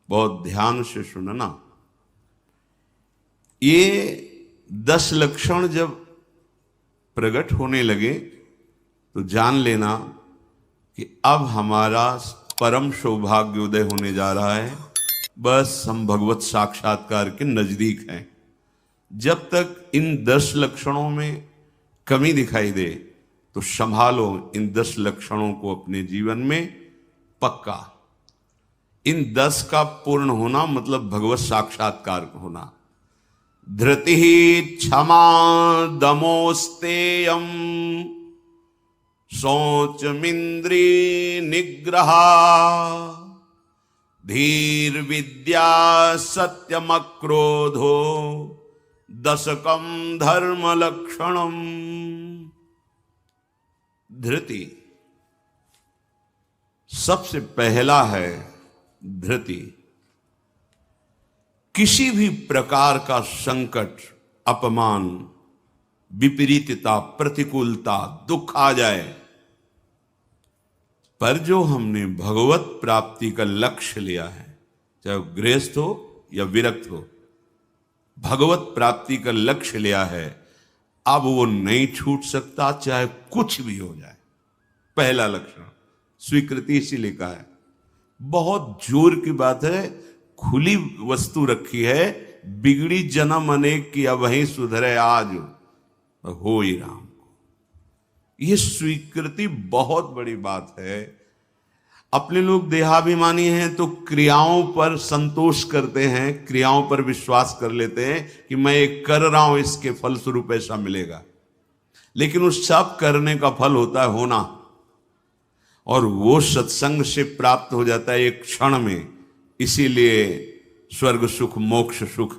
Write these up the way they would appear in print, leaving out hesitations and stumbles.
बहुत ध्यान से सुनना। ये 10 लक्षण जब प्रकट होने लगे तो जान लेना कि अब हमारा परम सौभाग्योदय होने जा रहा है। बस हम भगवत साक्षात्कार के नजदीक हैं। जब तक इन 10 लक्षणों में कमी दिखाई दे तो संभालो इन 10 लक्षणों को अपने जीवन में पक्का। इन 10 का पूर्ण होना मतलब भगवत साक्षात्कार होना। धृति क्षमा दमोस्तेयम शौचमिंद्री निग्रह धीर विद्या सत्यमक्रोधो दशकम धर्म लक्षणम। धृति सबसे पहला है। धृति किसी भी प्रकार का संकट, अपमान, विपरीतता, प्रतिकूलता, दुख आ जाए, पर जो हमने भगवत प्राप्ति का लक्ष्य लिया है, चाहे गृहस्थ हो या विरक्त हो, भगवत प्राप्ति का लक्ष्य लिया है, अब वो नहीं छूट सकता, चाहे कुछ भी हो जाए। पहला लक्षण स्वीकृति इसीलिए कहा है। बहुत जोर की बात है। खुली वस्तु रखी है, बिगड़ी जन्म अनेक की अब वहीं सुधरे आज हो ही राम को। यह स्वीकृति बहुत बड़ी बात है। अपने लोग देहाभिमानी हैं तो क्रियाओं पर संतोष करते हैं, क्रियाओं पर विश्वास कर लेते हैं कि मैं ये कर रहा हूं, इसके फलस्वरूप ऐसा मिलेगा। लेकिन उस सब करने का फल होता है होना, और वो सत्संग से प्राप्त हो जाता है एक क्षण में। इसीलिए स्वर्ग सुख, मोक्ष सुख,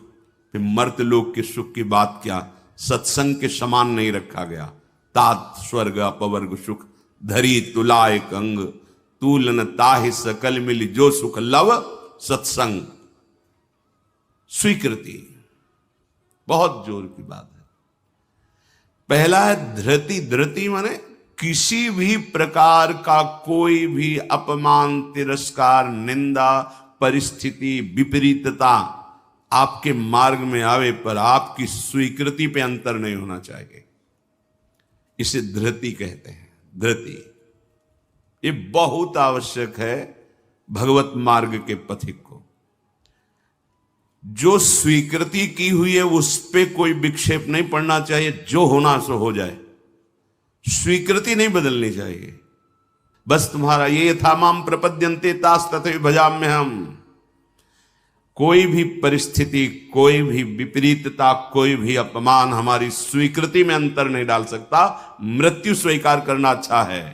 फिर मर्त्यलोक के सुख की बात क्या, सत्संग के समान नहीं रखा गया। तात स्वर्ग अपवर्ग सुख धरी तुला एक अंग, तूलन ताहि सकल मिली जो सुख लव सत्संग। स्वीकृति बहुत जोर की बात है। पहला है धृति। धृति माने किसी भी प्रकार का कोई भी अपमान, तिरस्कार, निंदा, परिस्थिति, विपरीतता आपके मार्ग में आवे पर आपकी स्वीकृति पे अंतर नहीं होना चाहिए। इसे धृति कहते हैं। धृति ये बहुत आवश्यक है भगवत मार्ग के पथिक को। जो स्वीकृति की हुई है उस पे कोई विक्षेप नहीं पड़ना चाहिए। जो होना सो हो जाए, स्वीकृति नहीं बदलनी चाहिए। बस तुम्हारा ये था माम प्रपद्यन्ते तास तथे भजाम्य हम। कोई भी परिस्थिति, कोई भी विपरीतता, कोई भी अपमान हमारी स्वीकृति में अंतर नहीं डाल सकता। मृत्यु स्वीकार करना अच्छा है,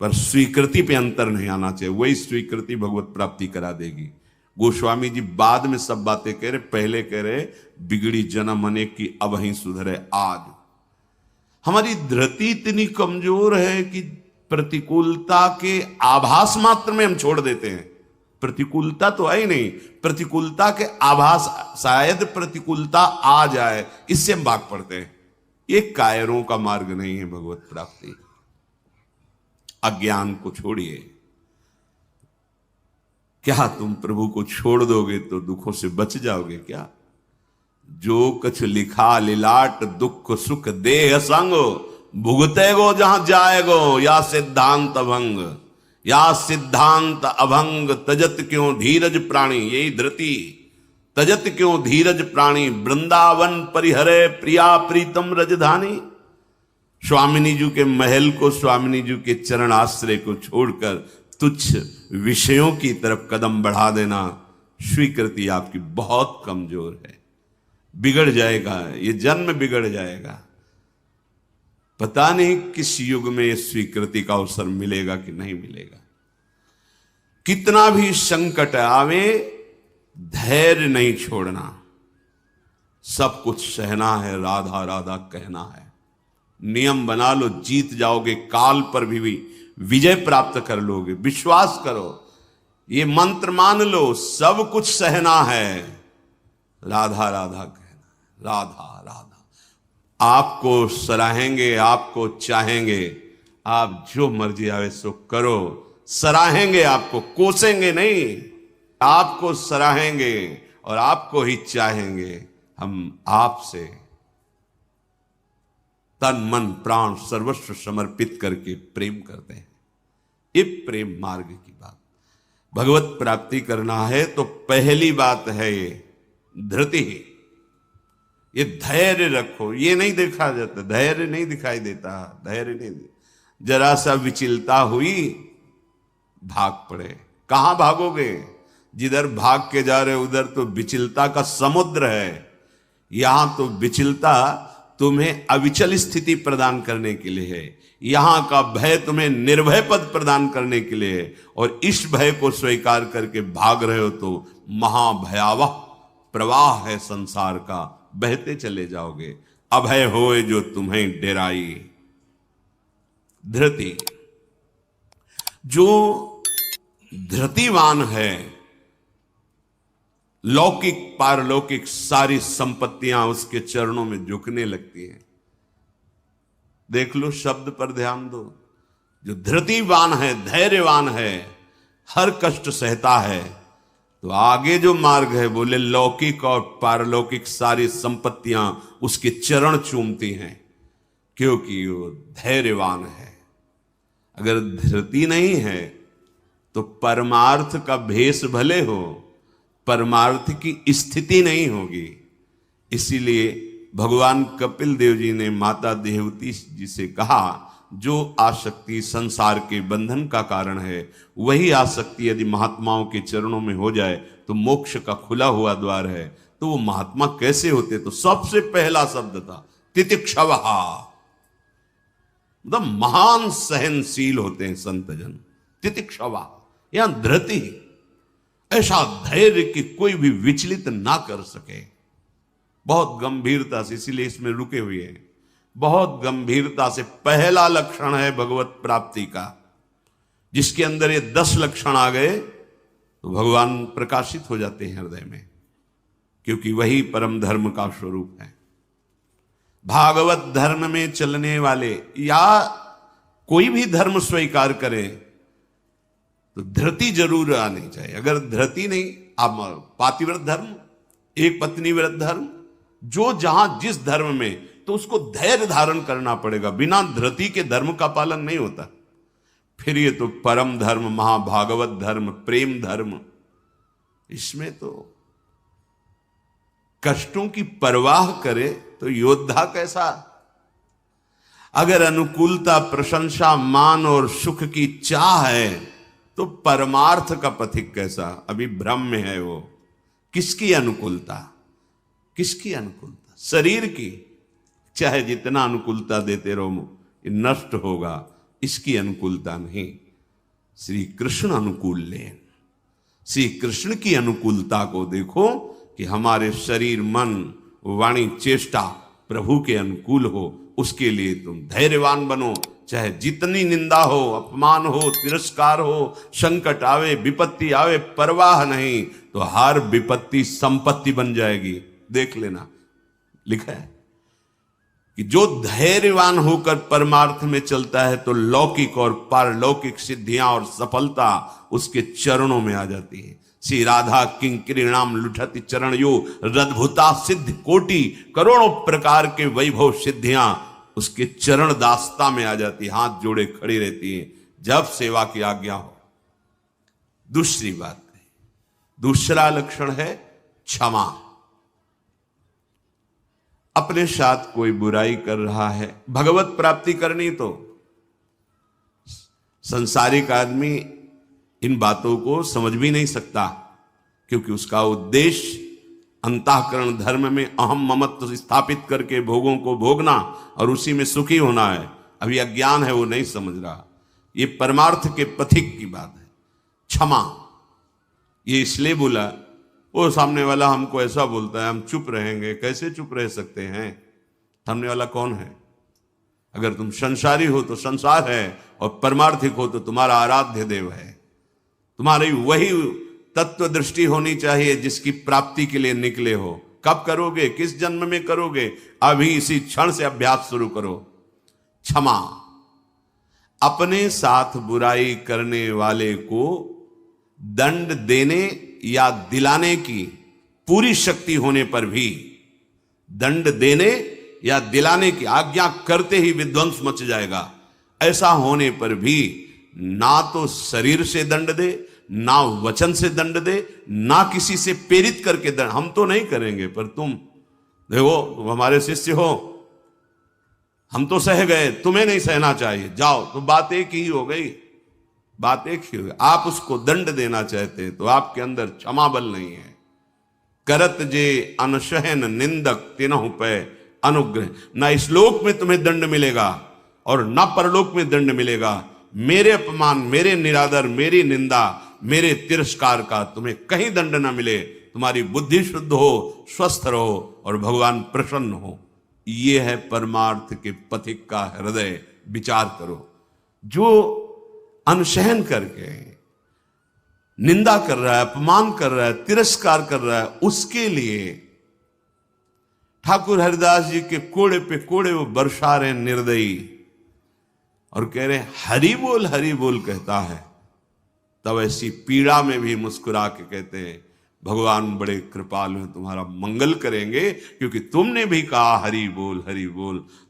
पर स्वीकृति पे अंतर नहीं आना चाहिए। वही स्वीकृति भगवत प्राप्ति करा देगी। गोस्वामी जी बाद में सब बातें कह रहे, पहले कह रहे बिगड़ी जन्म अनेक की अब वहीं सुधरे आज। हमारी धृति इतनी कमजोर है कि प्रतिकूलता के आभास मात्र में हम छोड़ देते हैं। प्रतिकूलता तो है ही नहीं, प्रतिकूलता के आभास, शायद प्रतिकूलता आ जाए, इससे हम भाग पड़ते हैं। ये कायरों का मार्ग नहीं है भगवत प्राप्ति। अज्ञान को छोड़िए। क्या तुम प्रभु को छोड़ दोगे तो दुखों से बच जाओगे क्या? जो कछ लिखा लिलाट दुख सुख देह संग, भुगते गो जहां जाएगो या सिद्धांत अभंग। या सिद्धांत अभंग तजत क्यों धीरज प्राणी। यही धृति। तजत क्यों धीरज प्राणी, वृंदावन परिहरे प्रिया प्रीतम रजधानी। स्वामिनी जी के महल को, स्वामिनी जी के चरण आश्रय को छोड़कर तुच्छ विषयों की तरफ कदम बढ़ा देना, स्वीकृति आपकी बहुत कमजोर है। बिगड़ जाएगा, ये जन्म बिगड़ जाएगा। पता नहीं किस युग में ये स्वीकृति का अवसर मिलेगा कि नहीं मिलेगा। कितना भी संकट आवे, धैर्य नहीं छोड़ना। सब कुछ सहना है, राधा राधा कहना है। नियम बना लो, जीत जाओगे। काल पर भी विजय प्राप्त कर लोगे। विश्वास करो, ये मंत्र मान लो, सब कुछ सहना है, राधा राधा कहना। राधा राधा आपको सराहेंगे, आपको चाहेंगे। आप जो मर्जी आवे सो करो, सराहेंगे आपको, कोसेंगे नहीं। आपको सराहेंगे और आपको ही चाहेंगे। हम आपसे तन मन प्राण सर्वस्व समर्पित करके प्रेम करते हैं। ये प्रेम मार्ग की बात। भगवत प्राप्ति करना है तो पहली बात है ये धृति, ये धैर्य रखो। ये नहीं देखा जाता, धैर्य नहीं दिखाई देता, धैर्य नहीं। जरा सा विचलता हुई भाग पड़े। कहां भागोगे? जिधर भाग के जा रहे उधर तो विचलता का समुद्र है। यहां तो विचलता तुम्हें अविचल स्थिति प्रदान करने के लिए है। यहां का भय तुम्हें निर्भय पद प्रदान करने के लिए है। और इस भय को स्वीकार करके भाग रहे हो तो महाभयावह प्रवाह है संसार का, बहते चले जाओगे। अभय होए जो तुम्हें डेराई। धृति, जो धृतिवान है, लौकिक पारलौकिक सारी संपत्तियां उसके चरणों में झुकने लगती हैं। देख लो, शब्द पर ध्यान दो। जो धृतिवान है, धैर्यवान है, हर कष्ट सहता है, तो आगे जो मार्ग है बोले लौकिक और पारलौकिक सारी संपत्तियां उसके चरण चूमती हैं, क्योंकि वो धैर्यवान है। अगर धृति नहीं है तो परमार्थ का भेष भले हो, परमार्थ की स्थिति नहीं होगी। इसीलिए भगवान कपिल देव जी ने माता देवती जी से कहा, जो आसक्ति संसार के बंधन का कारण है, वही आसक्ति यदि महात्माओं के चरणों में हो जाए तो मोक्ष का खुला हुआ द्वार है। तो वो महात्मा कैसे होते? तो सबसे पहला शब्द था तितिक्षवः, मतलब महान सहनशील होते हैं संत जन। तितिक्षवः, यहां धृति, ऐसा धैर्य कि कोई भी विचलित ना कर सके। बहुत गंभीरता से, इसीलिए इसमें रुके हुए हैं। बहुत गंभीरता से पहला लक्षण है भगवत प्राप्ति का। जिसके अंदर ये 10 लक्षण आ गए तो भगवान प्रकाशित हो जाते हैं हृदय में, क्योंकि वही परम धर्म का स्वरूप है। भागवत धर्म में चलने वाले या कोई भी धर्म स्वीकार करे तो धृति जरूर आनी चाहिए। अगर धृति नहीं, आप पातिव्रत धर्म, एक पत्नी व्रत धर्म, जो जहां जिस धर्म में, तो उसको धैर्य धारण करना पड़ेगा। बिना धृति के धर्म का पालन नहीं होता। फिर ये तो परम धर्म, महाभागवत धर्म, प्रेम धर्म, इसमें तो कष्टों की परवाह करे तो योद्धा कैसा। अगर अनुकूलता, प्रशंसा, मान और सुख की चाह है तो परमार्थ का पथिक कैसा। अभी भ्रम में है वो। किसकी अनुकूलता? किसकी अनुकूलता? शरीर की। चाहे जितना अनुकूलता देते रहो, ये नष्ट होगा। इसकी अनुकूलता नहीं। श्री कृष्ण अनुकूल लेन, श्री कृष्ण की अनुकूलता को देखो कि हमारे शरीर, मन, वाणी, चेष्टा प्रभु के अनुकूल हो। उसके लिए तुम धैर्यवान बनो। चाहे जितनी निंदा हो, अपमान हो, तिरस्कार हो, संकट आवे, विपत्ति आवे, परवाह नहीं। तो हर विपत्ति संपत्ति बन जाएगी। देख लेना, लिखा है कि जो धैर्यवान होकर परमार्थ में चलता है तो लौकिक और पारलौकिक सिद्धियां और सफलता उसके चरणों में आ जाती है। श्री राधा किंकरीणाम लुठति चरण यो रद्भुता सिद्ध कोटि, करोड़ों प्रकार के वैभव सिद्धियां उसके चरण दास्ता में आ जाती, हाथ जोड़े खड़ी रहती है जब सेवा की आज्ञा हो। दूसरी बात है, दूसरा लक्षण है क्षमा। अपने साथ कोई बुराई कर रहा है, भगवत प्राप्ति करनी तो संसारिक आदमी इन बातों को समझ भी नहीं सकता, क्योंकि उसका उद्देश्य अंतःकरण धर्म में अहम ममत्व स्थापित करके भोगों को भोगना और उसी में सुखी होना है। अभी अज्ञान है, वो नहीं समझ रहा। ये परमार्थ के पथिक की बात है। क्षमा, ये इसलिए बोला, वो सामने वाला हमको ऐसा बोलता है, हम चुप रहेंगे। कैसे चुप रह सकते हैं? सामने वाला कौन है? अगर तुम संसारी हो तो संसार है, और परमार्थिक हो तो तुम्हारा आराध्य देव है। तुम्हारी वही तत्व दृष्टि होनी चाहिए जिसकी प्राप्ति के लिए निकले हो। कब करोगे? किस जन्म में करोगे? अभी इसी क्षण से अभ्यास शुरू करो। क्षमा, अपने साथ बुराई करने वाले को दंड देने या दिलाने की पूरी शक्ति होने पर भी, दंड देने या दिलाने की आज्ञा करते ही विध्वंस मच जाएगा, ऐसा होने पर भी ना तो शरीर से दंड दे, ना वचन से दंड दे, ना किसी से प्रेरित करके दंड, हम तो नहीं करेंगे पर तुम देखो, तुम हमारे शिष्य हो, हम तो सह गए, तुम्हें नहीं सहना चाहिए, जाओ। तो बात एक ही हो गई, बात एक ही हो गई। आप उसको दंड देना चाहते तो आपके अंदर क्षमा बल नहीं है। करत जे अनशहन निंदक तिनहु पे अनुग्रह, ना इस लोक में तुम्हें दंड मिलेगा और ना परलोक में दंड मिलेगा। मेरे अपमान, मेरे निरादर, मेरी निंदा, मेरे तिरस्कार का तुम्हें कहीं दंड ना मिले। तुम्हारी बुद्धि शुद्ध हो, स्वस्थ रहो और भगवान प्रसन्न हो। ये है परमार्थ के पथिक का हृदय। विचार करो, जो अनशहन करके निंदा कर रहा है, अपमान कर रहा है, तिरस्कार कर रहा है, उसके लिए ठाकुर हरिदास जी के कोड़े पे कोड़े वो बरसा रहे निर्दयी और कह रहे हरि बोल कहता है। तब ऐसी पीड़ा में भी मुस्कुरा के कहते हैं भगवान बड़े कृपालु हैं, तुम्हारा मंगल करेंगे, क्योंकि तुमने भी कहा हरि बोल।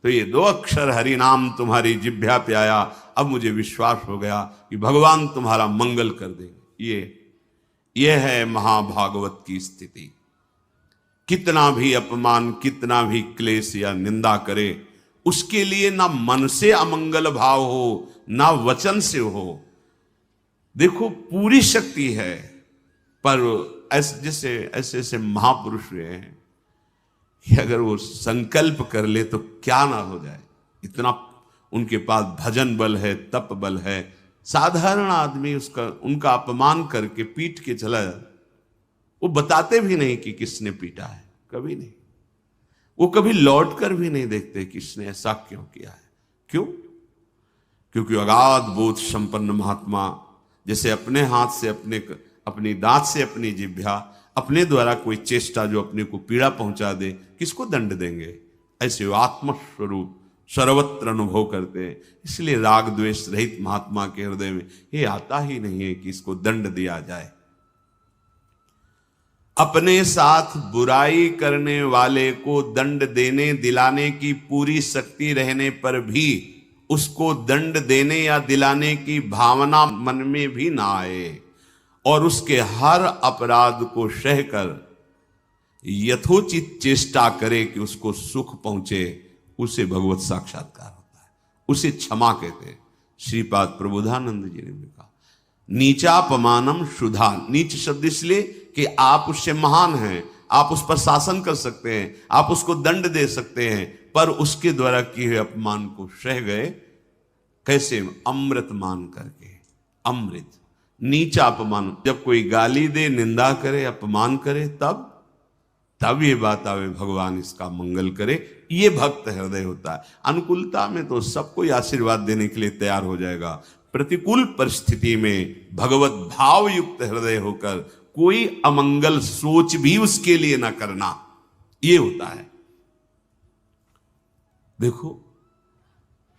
तो ये 2 अक्षर हरि नाम तुम्हारी जिह्वा पे आया, अब मुझे विश्वास हो गया कि भगवान तुम्हारा मंगल कर देंगे। ये है महाभागवत की स्थिति। कितना भी अपमान, कितना भी क्लेश या निंदा करे, उसके लिए ना मन से अमंगल भाव हो, ना वचन से हो। देखो पूरी शक्ति है, पर ऐसे ऐसे महापुरुष हुए हैं कि अगर वो संकल्प कर ले तो क्या ना हो जाए। इतना उनके पास भजन बल है, तप बल है। साधारण आदमी उनका अपमान करके पीट के चला जाए, वो बताते भी नहीं कि किसने पीटा है, कभी नहीं। वो कभी लौट कर भी नहीं देखते किसने ऐसा क्यों किया है। क्यों? क्योंकि अगाध बोध संपन्न महात्मा जैसे अपने हाथ से, अपनी दांत से अपनी जिह्वा, अपने द्वारा कोई चेष्टा जो अपने को पीड़ा पहुंचा दे, किसको दंड देंगे? ऐसे वो आत्मस्वरूप सर्वत्र अनुभव करते हैं। इसलिए राग द्वेष रहित महात्मा के हृदय में ये आता ही नहीं है कि इसको दंड दिया जाए। अपने साथ बुराई करने वाले को दंड देने दिलाने की पूरी शक्ति रहने पर भी उसको दंड देने या दिलाने की भावना मन में भी ना आए और उसके हर अपराध को सहकर यथोचित चेष्टा करे कि उसको सुख पहुंचे, उसे भगवत साक्षात्कार होता है, उसे क्षमा कहते हैं। श्रीपाद प्रबोधानंद जी ने भी कहा नीचापमानम शुद्धा। नीच शब्द इसलिए कि आप उससे महान हैं, आप उस पर शासन कर सकते हैं, आप उसको दंड दे सकते हैं, पर उसके द्वारा किए हुए अपमान को सह गए। कैसे? अमृत मान करके। अमृत नीचा अपमान, जब कोई गाली दे, निंदा करे, अपमान करे, तब ये बात आवे भगवान इसका मंगल करे। ये भक्त हृदय होता है। अनुकूलता में तो सबको आशीर्वाद देने के लिए तैयार हो जाएगा। प्रतिकूल परिस्थिति में भगवत भाव युक्त हृदय होकर कोई अमंगल सोच भी उसके लिए ना करना, ये होता है। देखो,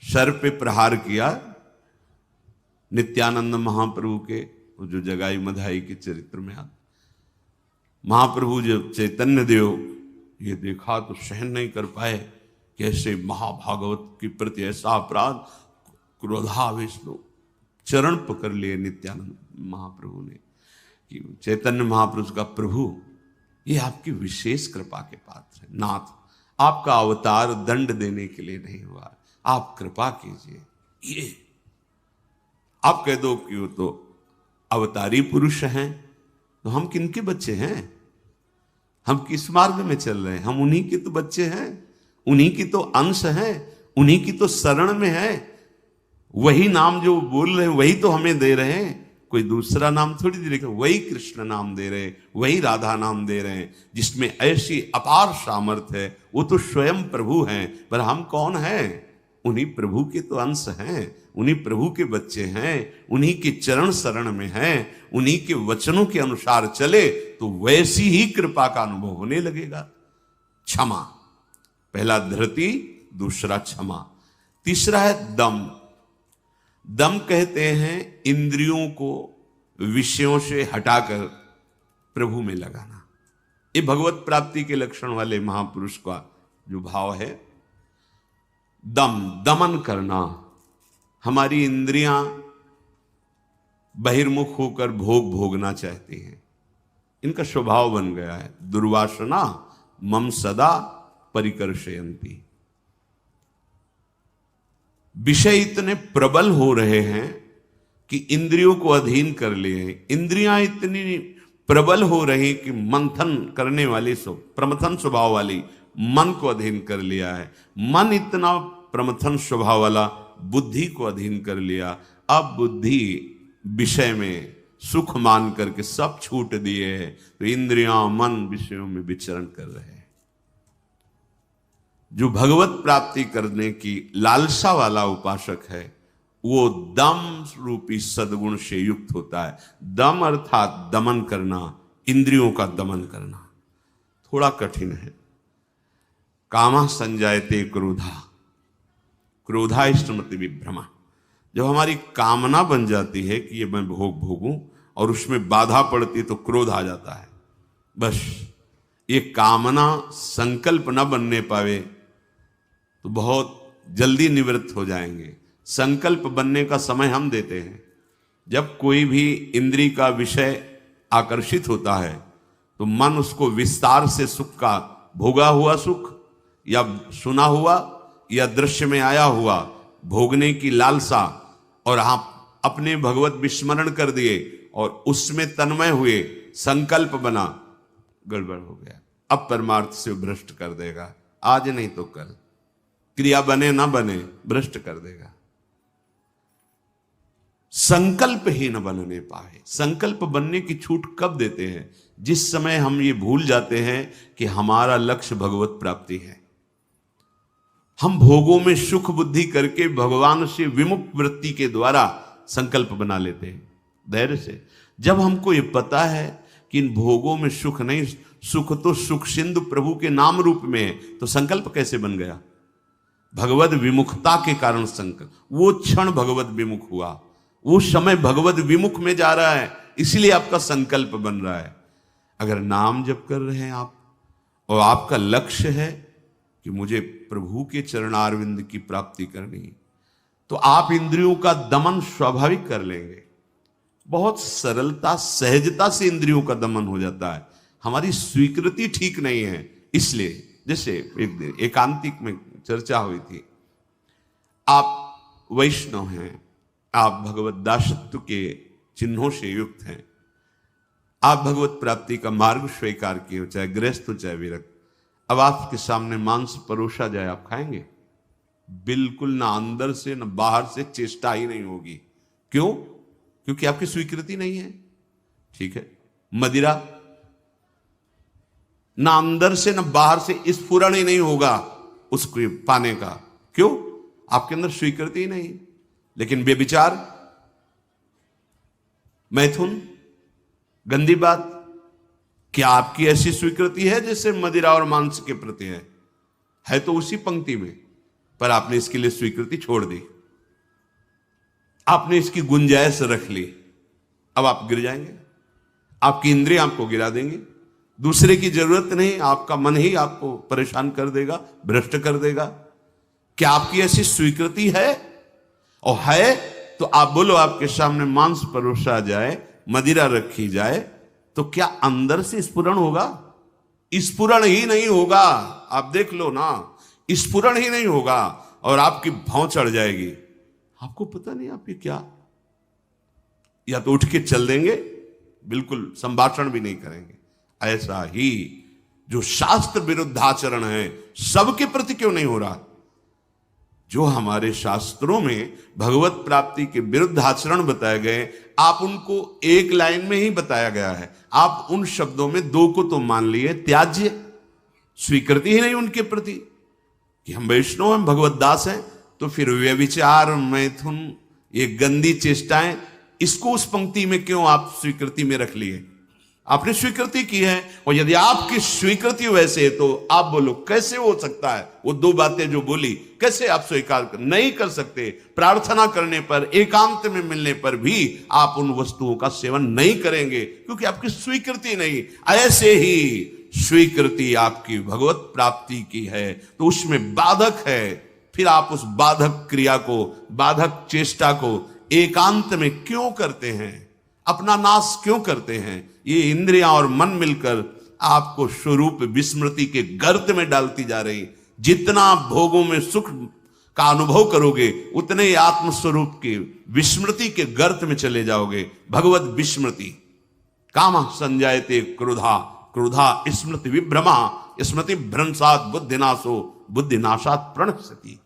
सर पे प्रहार किया नित्यानंद महाप्रभु के, जो जगाई मधाई के चरित्र में आता। महाप्रभु जब चैतन्य देव ये देखा तो सहन नहीं कर पाए, कैसे महाभागवत के प्रति ऐसा अपराध, क्रोधावेश लोग चरण पकड़ लिए नित्यानंद महाप्रभु ने कि चैतन्य महाप्रभु का प्रभु, ये आपकी विशेष कृपा के पात्र है। नाथ, आपका अवतार दंड देने के लिए नहीं हुआ, आप कृपा कीजिए। ये आप कह दो कि वो तो अवतारी पुरुष हैं, तो हम किनके बच्चे हैं? हम किस मार्ग में चल रहे हैं? हम उन्हीं के तो बच्चे हैं, उन्हीं की तो अंश हैं, उन्हीं की तो शरण में है। वही नाम जो बोल रहे हैं वही तो हमें दे रहे हैं, कोई दूसरा नाम थोड़ी दे रहे। वही कृष्ण नाम दे रहे, वही राधा नाम दे रहे हैं, जिसमें ऐसी अपार सामर्थ्य है। वो तो स्वयं प्रभु हैं, पर हम कौन हैं? उन्हीं प्रभु के तो अंश हैं, उन्हीं प्रभु के बच्चे हैं, उन्हीं के चरण शरण में हैं, उन्हीं के वचनों के अनुसार चले तो वैसी ही कृपा का अनुभव होने लगेगा। क्षमा, पहला धृति, दूसरा क्षमा, तीसरा है दम। दम कहते हैं इंद्रियों को विषयों से हटाकर प्रभु में लगाना। ये भगवत प्राप्ति के लक्षण वाले महापुरुष का जो भाव है। दमन करना। हमारी इंद्रियां बहिर्मुख होकर भोग भोगना चाहती हैं, इनका स्वभाव बन गया है। दुर्वासना मम सदा परिकर्षयन्ति। विषय इतने प्रबल हो रहे हैं कि इंद्रियों को अधीन कर लिए हैं। इंद्रियां इतनी प्रबल हो रही कि मंथन करने वाली प्रमथन स्वभाव वाली मन को अधीन कर लिया है। मन इतना प्रमथन स्वभाव वाला बुद्धि को अधीन कर लिया। अब बुद्धि विषय में सुख मान करके सब छूट दिए हैं, तो इंद्रियां मन विषयों में विचरण कर रहे हैं। जो भगवत प्राप्ति करने की लालसा वाला उपासक है वो दम रूपी सद्गुण से युक्त होता है। दम अर्थात दमन करना, इंद्रियों का दमन करना थोड़ा कठिन है। कामा संजायते क्रोधा, क्रोधा इष्टमति विभ्रमा। जब हमारी कामना बन जाती है कि ये मैं भोग भोगूं और उसमें बाधा पड़ती तो क्रोध आ जाता है। बस ये कामना संकल्प न बनने पावे तो बहुत जल्दी निवृत्त हो जाएंगे। संकल्प बनने का समय हम देते हैं। जब कोई भी इंद्री का विषय आकर्षित होता है तो मन उसको विस्तार से सुख का, भोगा हुआ सुख या सुना हुआ या दृश्य में आया हुआ भोगने की लालसा, और आप अपने भगवत विस्मरण कर दिए और उसमें तन्मय हुए, संकल्प बना, गड़बड़ हो गया। अब परमार्थ से भ्रष्ट कर देगा, आज नहीं तो कल। क्रिया बने ना बने भ्रष्ट कर देगा। संकल्प ही न बनने पाए। संकल्प बनने की छूट कब देते हैं? जिस समय हम ये भूल जाते हैं कि हमारा लक्ष्य भगवत प्राप्ति है। हम भोगों में सुख बुद्धि करके भगवान से विमुख वृत्ति के द्वारा संकल्प बना लेते हैं धैर्य से। जब हमको ये पता है कि इन भोगों में सुख नहीं, सुख तो सुख सिंधु प्रभु के नाम रूप में है, तो संकल्प कैसे बन गया? भगवत विमुखता के कारण संकल्प। वो क्षण भगवत विमुख हुआ, वो समय भगवत विमुख में जा रहा है, इसलिए आपका संकल्प बन रहा है। अगर नाम जप कर रहे हैं आप और आपका लक्ष्य है कि मुझे प्रभु के चरणारविंद की प्राप्ति करनी, तो आप इंद्रियों का दमन स्वाभाविक कर लेंगे। बहुत सरलता सहजता से इंद्रियों का दमन हो जाता है। हमारी स्वीकृति ठीक नहीं है, इसलिए जैसे एक दिन एकांतिक में चर्चा हुई थी, आप वैष्णव हैं, आप भगवत दासत्व के चिन्हों से युक्त हैं, आप भगवत प्राप्ति का मार्ग स्वीकार किए हो, चाहे गृहस्थ हो चाहे विरक्त। अब आपके सामने मांस परोसा जाए, आप खाएंगे? बिल्कुल ना, अंदर से ना बाहर से चेष्टा ही नहीं होगी। क्यों? क्योंकि आपकी स्वीकृति नहीं है। ठीक है, मदिरा ना अंदर से ना बाहर से स्फुरण ही नहीं होगा उसको पाने का। क्यों? आपके अंदर स्वीकृति ही नहीं। लेकिन बेविचार, मैथुन, गंदी बात, क्या आपकी ऐसी स्वीकृति है जैसे मदिरा और मांस के प्रति है तो उसी पंक्ति में, पर आपने इसके लिए स्वीकृति छोड़ दी, आपने इसकी गुंजाइश रख ली। अब आप गिर जाएंगे, आपकी इंद्रियां आपको गिरा देंगे। दूसरे की जरूरत नहीं, आपका मन ही आपको परेशान कर देगा, भ्रष्ट कर देगा। क्या आपकी ऐसी स्वीकृति है? और है तो आप बोलो, आपके सामने मांस परोसा जाए, मदिरा रखी जाए, तो क्या अंदर से स्फुरण होगा? स्फुरण ही नहीं होगा। आप देख लो ना, स्फुरण ही नहीं होगा और आपकी भौं चढ़ जाएगी। आपको पता नहीं आपकी क्या, या तो उठ के चल देंगे, बिल्कुल संभाषण भी नहीं करेंगे। ऐसा ही जो शास्त्र विरुद्ध आचरण है, सबके प्रति क्यों नहीं हो रहा? जो हमारे शास्त्रों में भगवत प्राप्ति के विरुद्ध आचरण बताए गए, आप उनको एक लाइन में ही बताया गया है। आप उन शब्दों में दो को तो मान लिए, त्याज्य, स्वीकृति ही नहीं उनके प्रति कि हम वैष्णव हैं, भगवत दास हैं। तो फिर व्यभिचार, मैथुन, ये गंदी चेष्टाएं, इसको उस पंक्ति में क्यों आप स्वीकृति में रख लिए? आपने स्वीकृति की है, और यदि आपकी स्वीकृति वैसे है तो आप बोलो कैसे हो सकता है वो दो बातें जो बोली, कैसे आप स्वीकार नहीं कर सकते? प्रार्थना करने पर, एकांत में मिलने पर भी आप उन वस्तुओं का सेवन नहीं करेंगे क्योंकि आपकी स्वीकृति नहीं। ऐसे ही स्वीकृति आपकी भगवत प्राप्ति की है तो उसमें बाधक है, फिर आप उस बाधक क्रिया को, बाधक चेष्टा को एकांत में क्यों करते हैं? अपना नाश क्यों करते हैं? ये इंद्रियां और मन मिलकर आपको स्वरूप विस्मृति के गर्त में डालती जा रही। जितना भोगों में सुख का अनुभव करोगे उतने ही आत्मस्वरूप के विस्मृति के गर्त में चले जाओगे। भगवत विस्मृति, काम संजायते क्रोधा, क्रोधा स्मृति विभ्रमा, स्मृति भ्रंशात बुद्धिनाशो, बुद्धिनाशात प्रणश्यति।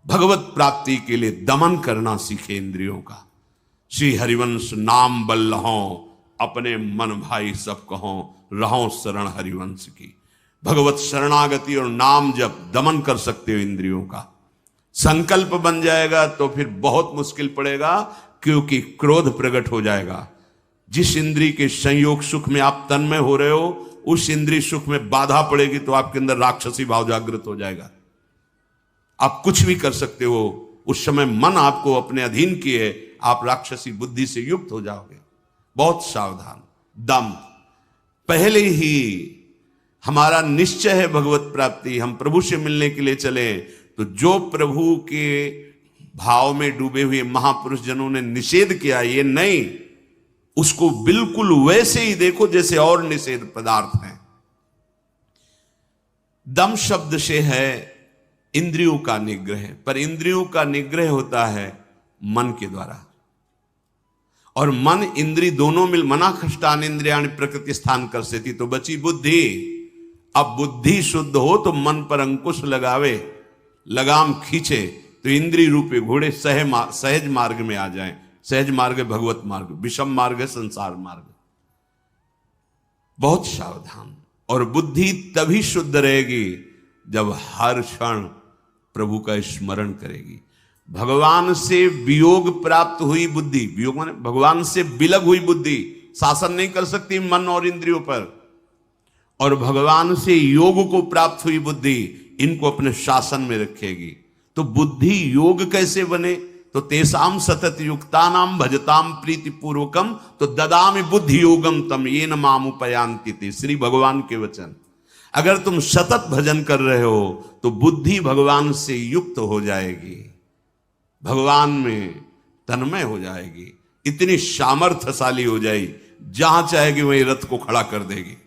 भगवत प्राप्ति के लिए दमन करना सीखे इंद्रियों का। श्री हरिवंश नाम बल लहों, अपने मन भाई सब कहों, रहों शरण हरिवंश की। भगवत शरणागति और नाम जब दमन कर सकते हो इंद्रियों का, संकल्प बन जाएगा तो फिर बहुत मुश्किल पड़ेगा क्योंकि क्रोध प्रकट हो जाएगा। जिस इंद्री के संयोग सुख में आप तन्मय हो रहे हो उस इंद्री सुख में बाधा पड़ेगी तो आपके अंदर राक्षसी भाव जागृत हो जाएगा। आप कुछ भी कर सकते हो, उस समय मन आपको अपने अधीन किए आप राक्षसी बुद्धि से युक्त हो जाओगे। बहुत सावधान। दम, पहले ही हमारा निश्चय है भगवत प्राप्ति, हम प्रभु से मिलने के लिए चले तो जो प्रभु के भाव में डूबे हुए महापुरुष जनों ने निषेध किया ये नहीं, उसको बिल्कुल वैसे ही देखो जैसे और निषेध पदार्थ हैं। दम शब्द से है इंद्रियों का निग्रह, पर इंद्रियों का निग्रह होता है मन के द्वारा, और मन इंद्री दोनों मिल मना खष्टान इंद्रियाणि प्रकृति स्थान कर सेती, तो बची बुद्धि। अब बुद्धि शुद्ध हो तो मन पर अंकुश लगावे, लगाम खींचे तो इंद्री रूपे घोड़े सहज मार्ग में आ जाएं। सहज मार्ग है भगवत मार्ग, विषम मार्ग है संसार मार्ग। बहुत सावधान। और बुद्धि तभी शुद्ध रहेगी जब हर क्षण प्रभु का स्मरण करेगी। भगवान से वियोग प्राप्त हुई बुद्धि, वियोग माने भगवान से विलग हुई बुद्धि शासन नहीं कर सकती मन और इंद्रियों पर, और भगवान से योग को प्राप्त हुई बुद्धि इनको अपने शासन में रखेगी। तो बुद्धि योग कैसे बने? तो तेसाम सतत युक्तानाम भजताम प्रीति पूर्वकम तो ददामि बुद्धि योगम तम येन माम उपयांति ते। श्री भगवान के वचन। अगर तुम सतत भजन कर रहे हो तो बुद्धि भगवान से युक्त हो जाएगी, भगवान में तन्मय हो जाएगी, इतनी सामर्थ्यशाली हो जाएगी, जहां चाहेगी वहीं रथ को खड़ा कर देगी।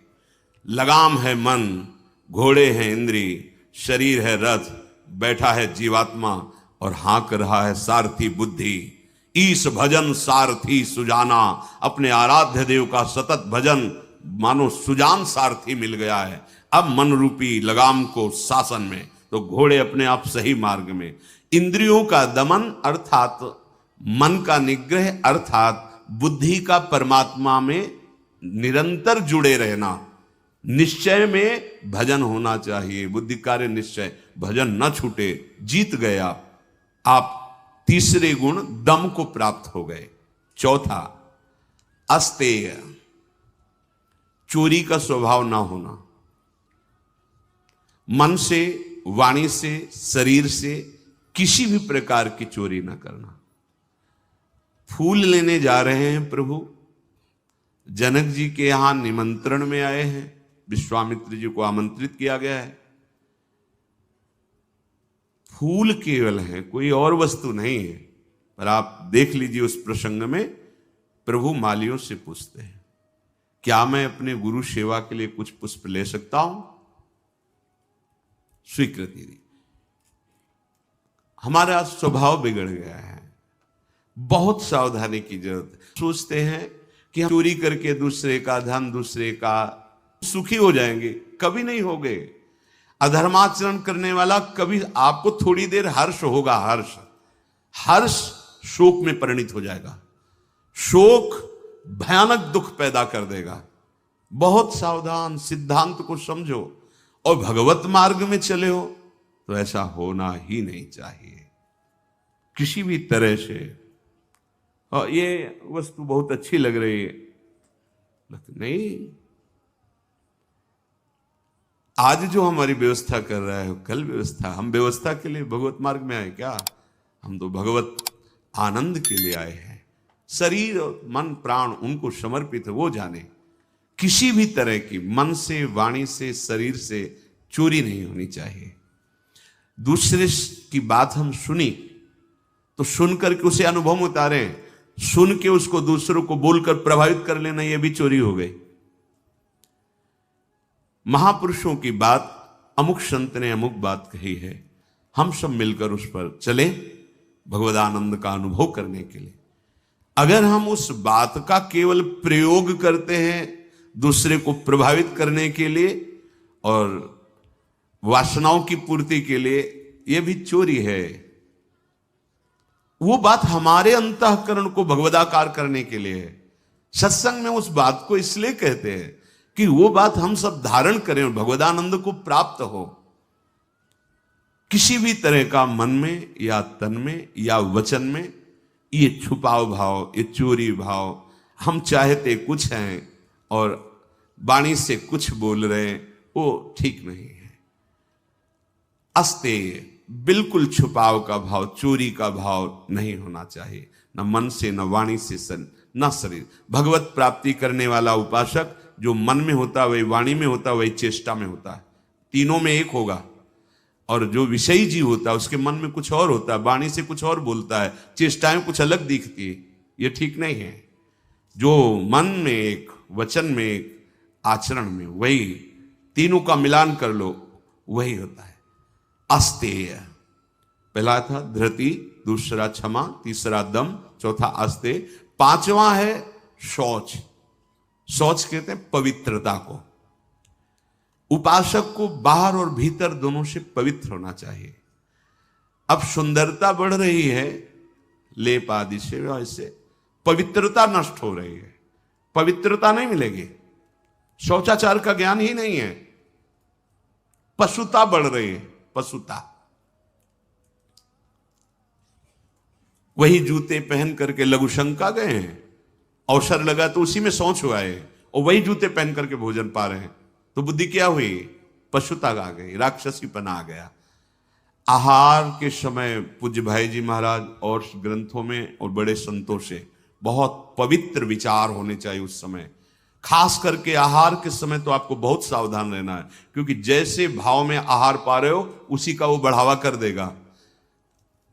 लगाम है मन, घोड़े हैं इंद्री, शरीर है रथ, बैठा है जीवात्मा और हाँक रहा है सारथी बुद्धि। ईश भजन सारथी सुजाना, अपने आराध्य देव का सतत भजन मानो सुजान सारथी मिल गया है। अब मन रूपी लगाम को शासन में, तो घोड़े अपने आप सही मार्ग में। इंद्रियों का दमन अर्थात मन का निग्रह अर्थात बुद्धि का परमात्मा में निरंतर जुड़े रहना। निश्चय में भजन होना चाहिए, बुद्धि कार्य निश्चय, भजन न छूटे। जीत गए आप तीसरे गुण दम को प्राप्त हो गए। चौथा अस्तेय, चोरी का स्वभाव ना होना। मन से, वाणी से, शरीर से किसी भी प्रकार की चोरी ना करना। फूल लेने जा रहे हैं प्रभु, जनक जी के यहां निमंत्रण में आए हैं, विश्वामित्र जी को आमंत्रित किया गया है। फूल केवल है, कोई और वस्तु नहीं है। पर आप देख लीजिए उस प्रसंग में प्रभु मालियों से पूछते हैं, क्या मैं अपने गुरु सेवा के लिए कुछ पुष्प ले सकता हूं? स्वीकृति दी। हमारा स्वभाव बिगड़ गया है, बहुत सावधानी की जरूरत है। सोचते हैं कि हम चोरी करके दूसरे का धन, दूसरे का सुखी हो जाएंगे, कभी नहीं होगे। अधर्माचरण करने वाला कभी, आपको थोड़ी देर हर्ष होगा, हर्ष शोक में परिणित हो जाएगा, शोक भयानक दुख पैदा कर देगा। बहुत सावधान, सिद्धांत को समझो और भगवत मार्ग में चले हो तो ऐसा होना ही नहीं चाहिए किसी भी तरह से। और ये वस्तु बहुत अच्छी लग रही है, नहीं, आज जो हमारी व्यवस्था कर रहा है कल व्यवस्था, हम व्यवस्था के लिए भगवत मार्ग में आए क्या? हम तो भगवत आनंद के लिए आए हैं। शरीर और मन प्राण उनको समर्पित है, वो जाने। किसी भी तरह की मन से, वाणी से, शरीर से चोरी नहीं होनी चाहिए। दूसरे की बात हम सुनी तो सुन करके उसे अनुभव में उतारें, सुन के उसको दूसरों को बोलकर प्रभावित कर लेना, यह भी चोरी हो गई। महापुरुषों की बात, अमुक संत ने अमुक बात कही है, हम सब मिलकर उस पर चले भगवदानंद का अनुभव करने के लिए। अगर हम उस बात का केवल प्रयोग करते हैं दूसरे को प्रभावित करने के लिए और वासनाओं की पूर्ति के लिए, यह भी चोरी है। वो बात हमारे अंतःकरण को भगवदाकार करने के लिए है। सत्संग में उस बात को इसलिए कहते हैं कि वो बात हम सब धारण करें और भगवदानंद को प्राप्त हो। किसी भी तरह का मन में या तन में या वचन में ये छुपाव भाव, ये चोरी भाव, हम चाहते कुछ हैं और वाणी से कुछ बोल रहे हैं, वो ठीक नहीं है। अस्तेय, बिल्कुल छुपाव का भाव, चोरी का भाव नहीं होना चाहिए, न मन से, न वाणी से, न शरीर। भगवत प्राप्ति करने वाला उपासक जो मन में होता है वही वाणी में होता है, वही चेष्टा में होता है, तीनों में एक होगा। और जो विषयी जीव होता है उसके मन में कुछ और होता है, वाणी से कुछ और बोलता है, चेष्टाएं कुछ अलग दिखती है, ये ठीक नहीं है। जो मन में एक, वचन में एक, आचरण में वही, तीनों का मिलान कर लो, वही होता है अस्तेय। पहला था धृति, दूसरा क्षमा, तीसरा दम, चौथा अस्तेय, पांचवा है शौच। शौच कहते हैं पवित्रता को। उपासक को बाहर और भीतर दोनों से पवित्र होना चाहिए। अब सुंदरता बढ़ रही है लेप आदि से, वैसे पवित्रता नष्ट हो रही है, पवित्रता नहीं मिलेगी। शौचाचार का ज्ञान ही नहीं है, पशुता बढ़ रही है, पशुता। वही जूते पहन करके लघुशंका गए हैं, अवसर लगा तो उसी में शौच हुआ है, और वही जूते पहन करके भोजन पा रहे हैं, तो बुद्धि क्या हुई? पशुता आ गई, राक्षसीपना आ गया। आहार के समय पूज्य भाई जी महाराज और ग्रंथों में और बड़े संतों से बहुत पवित्र विचार होने चाहिए उस समय। खास करके आहार के समय तो आपको बहुत सावधान रहना है, क्योंकि जैसे भाव में आहार पा रहे हो उसी का वो बढ़ावा कर देगा।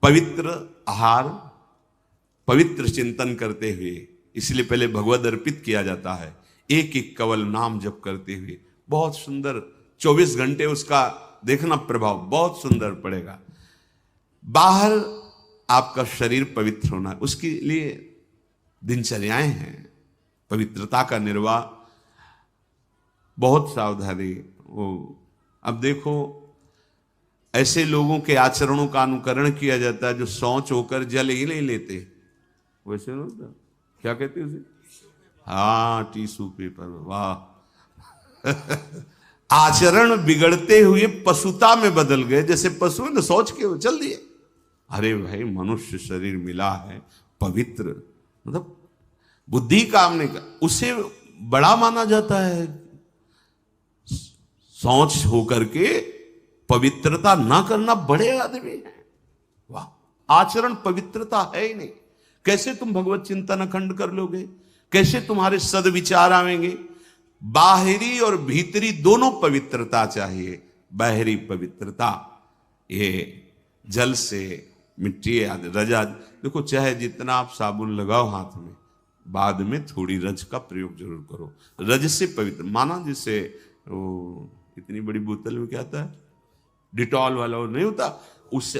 पवित्र आहार, पवित्र चिंतन करते हुए, इसलिए पहले भगवद अर्पित किया जाता है, एक एक कवल नाम जप करते हुए। बहुत सुंदर 24 घंटे उसका देखना प्रभाव बहुत सुंदर पड़ेगा। बाहर आपका शरीर पवित्र होना, उसके लिए दिनचर्याएं हैं, पवित्रता का निर्वाह, बहुत सावधानी। वो अब देखो ऐसे लोगों के आचरणों का अनुकरण किया जाता है जो शौच होकर जल ही नहीं लेते। वैसे होता क्या कहते हैं उसे? हाँ, टिश्यू पेपर, वाह। आचरण बिगड़ते हुए पशुता में बदल गए। जैसे पशु ने शौच के चल दिए। अरे भाई, मनुष्य शरीर मिला है पवित्र, मतलब बुद्धि काम नहीं कर, उसे बड़ा माना जाता है। शौच होकर के पवित्रता ना करना बड़े आदमी है। वाह, आचरण पवित्रता है ही नहीं। कैसे तुम भगवत चिंतन अखंड कर लोगे? कैसे तुम्हारे सदविचार आवेंगे? बाहरी और भीतरी दोनों पवित्रता चाहिए। बाहरी पवित्रता ये जल से, मिट्टी आदि, रजा। देखो, चाहे जितना आप साबुन लगाओ हाथ में, बाद में थोड़ी रज का प्रयोग जरूर करो। रज से पवित्र माना, जिससे वो इतनी बड़ी बोतल में क्या आता है, डिटॉल वाला, वो नहीं होता, उससे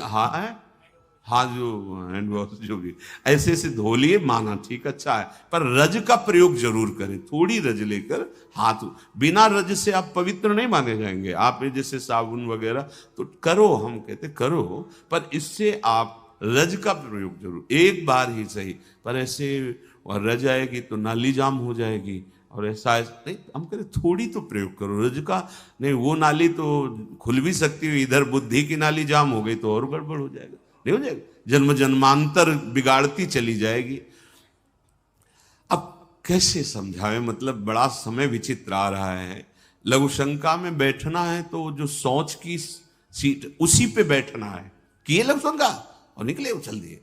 हाँ जो हैंड वॉश जो भी ऐसे से धो लिए, माना ठीक, अच्छा है, पर रज का प्रयोग जरूर करें। थोड़ी रज लेकर हाथ, बिना रज से आप पवित्र नहीं माने जाएंगे। आप जैसे साबुन वगैरह तो करो, हम कहते करो, पर इससे आप रज का प्रयोग जरूर, एक बार ही सही, पर ऐसे और रज आएगी तो नाली जाम हो जाएगी, और ऐसा नहीं, हम कहते थोड़ी तो प्रयोग करो रज का। नहीं, वो नाली तो खुल भी सकती है, इधर बुद्धि की नाली जाम हो गई तो और गड़बड़ हो जाएगा, नहीं हो जाएगा, जन्म जन्मांतर बिगाड़ती चली जाएगी। अब कैसे समझावे, मतलब बड़ा समय विचित्र आ रहा है। लघु शंका में बैठना है तो जो सोच की सीट उसी पे बैठना है, किए लघु शंका और निकले उछल दिए।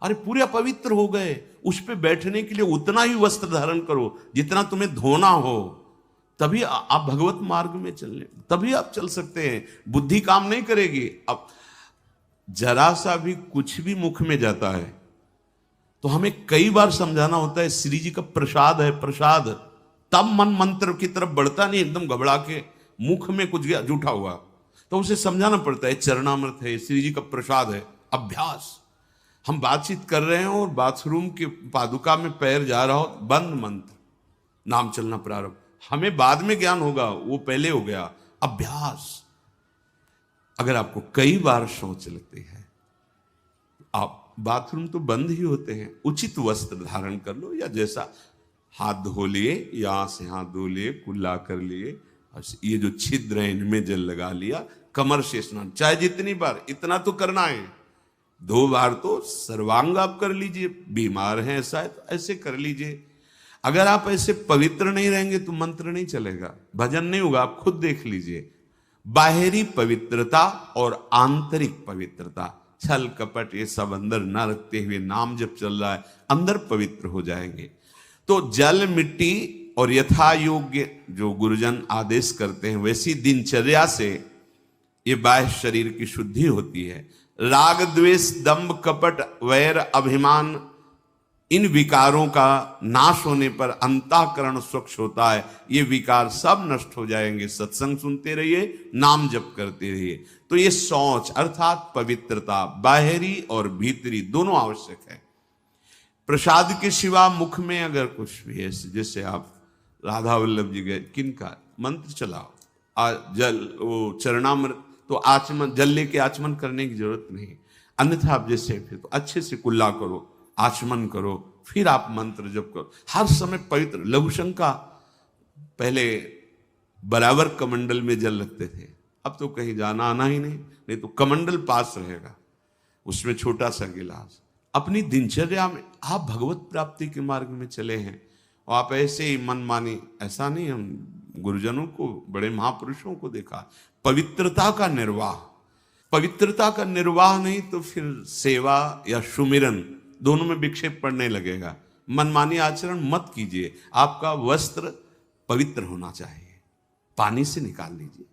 अरे पूरे अपवित्र हो गए, उस पे बैठने के लिए उतना ही वस्त्र धारण करो जितना तुम्हें धोना हो, तभी आप भगवत मार्ग में चलने, तभी आप चल सकते हैं। बुद्धि काम नहीं करेगी। अब जरा सा भी कुछ भी मुख में जाता है तो हमें कई बार समझाना होता है, श्री जी का प्रसाद है, प्रसाद, तब मन मंत्र की तरफ बढ़ता नहीं, एकदम घबरा के मुख में कुछ गया जूठा हुआ तो उसे समझाना पड़ता है, चरणामृत है, श्री जी का प्रसाद है। अभ्यास, हम बातचीत कर रहे हैं और बाथरूम के पादुका में पैर जा रहा हो, बंद मंत्र, नाम चलना प्रारंभ, हमें बाद में ज्ञान होगा, वो पहले हो गया। अभ्यास। अगर आपको कई बार शौच लगती है, आप बाथरूम तो बंद ही होते हैं, उचित वस्त्र धारण कर लो, या जैसा हाथ धो लिए, यहां से हाथ धो लिए, कुल्ला कर लिए, ये जो छिद्र है इनमें जल लगा लिया, कमर से स्नान, चाहे जितनी बार, इतना तो करना है। 2 बार तो सर्वांग आप कर लीजिए, बीमार हैं ऐसा है तो ऐसे कर लीजिए। अगर आप ऐसे पवित्र नहीं रहेंगे तो मंत्र नहीं चलेगा, भजन नहीं होगा। आप खुद देख लीजिए, बाहरी पवित्रता और आंतरिक पवित्रता, छल कपट ये सब अंदर न रखते हुए नाम जब चल रहा है, अंदर पवित्र हो जाएंगे। तो जल, मिट्टी और यथा योग्य जो गुरुजन आदेश करते हैं वैसी दिनचर्या से ये बाह्य शरीर की शुद्धि होती है। राग, द्वेष, दंभ, कपट, वैर, अभिमान, इन विकारों का नाश होने पर अंतःकरण स्वच्छ होता है। ये विकार सब नष्ट हो जाएंगे। सत्संग सुनते रहिए, नाम जप करते रहिए। तो ये शौच अर्थात पवित्रता, बाहरी और भीतरी दोनों आवश्यक है। प्रसाद के सिवा मुख में अगर कुछ भी है, जैसे आप राधा वल्लभ जी गए, किनका मंत्र चलाओ, जल, वो चरणामृत, तो आचमन, जल लेके आचमन करने की जरूरत नहीं। अन्यथा आप जैसे फिर तो अच्छे से कुल्ला करो, आचमन करो, फिर आप मंत्र जप करो, हर समय पवित्र। लघु शंका पहले बराबर कमंडल में जल रखते थे, अब तो कहीं जाना आना ही नहीं तो कमंडल पास रहेगा, उसमें छोटा सा गिलास। अपनी दिनचर्या में आप भगवत प्राप्ति के मार्ग में चले हैं और आप ऐसे ही मन मानी, ऐसा नहीं। हम गुरुजनों को, बड़े महापुरुषों को देखा, पवित्रता का निर्वाह, पवित्रता का निर्वाह नहीं तो फिर सेवा या सुमिरन दोनों में विक्षेप पड़ने लगेगा। मनमानी आचरण मत कीजिए। आपका वस्त्र पवित्र होना चाहिए, पानी से निकाल लीजिए,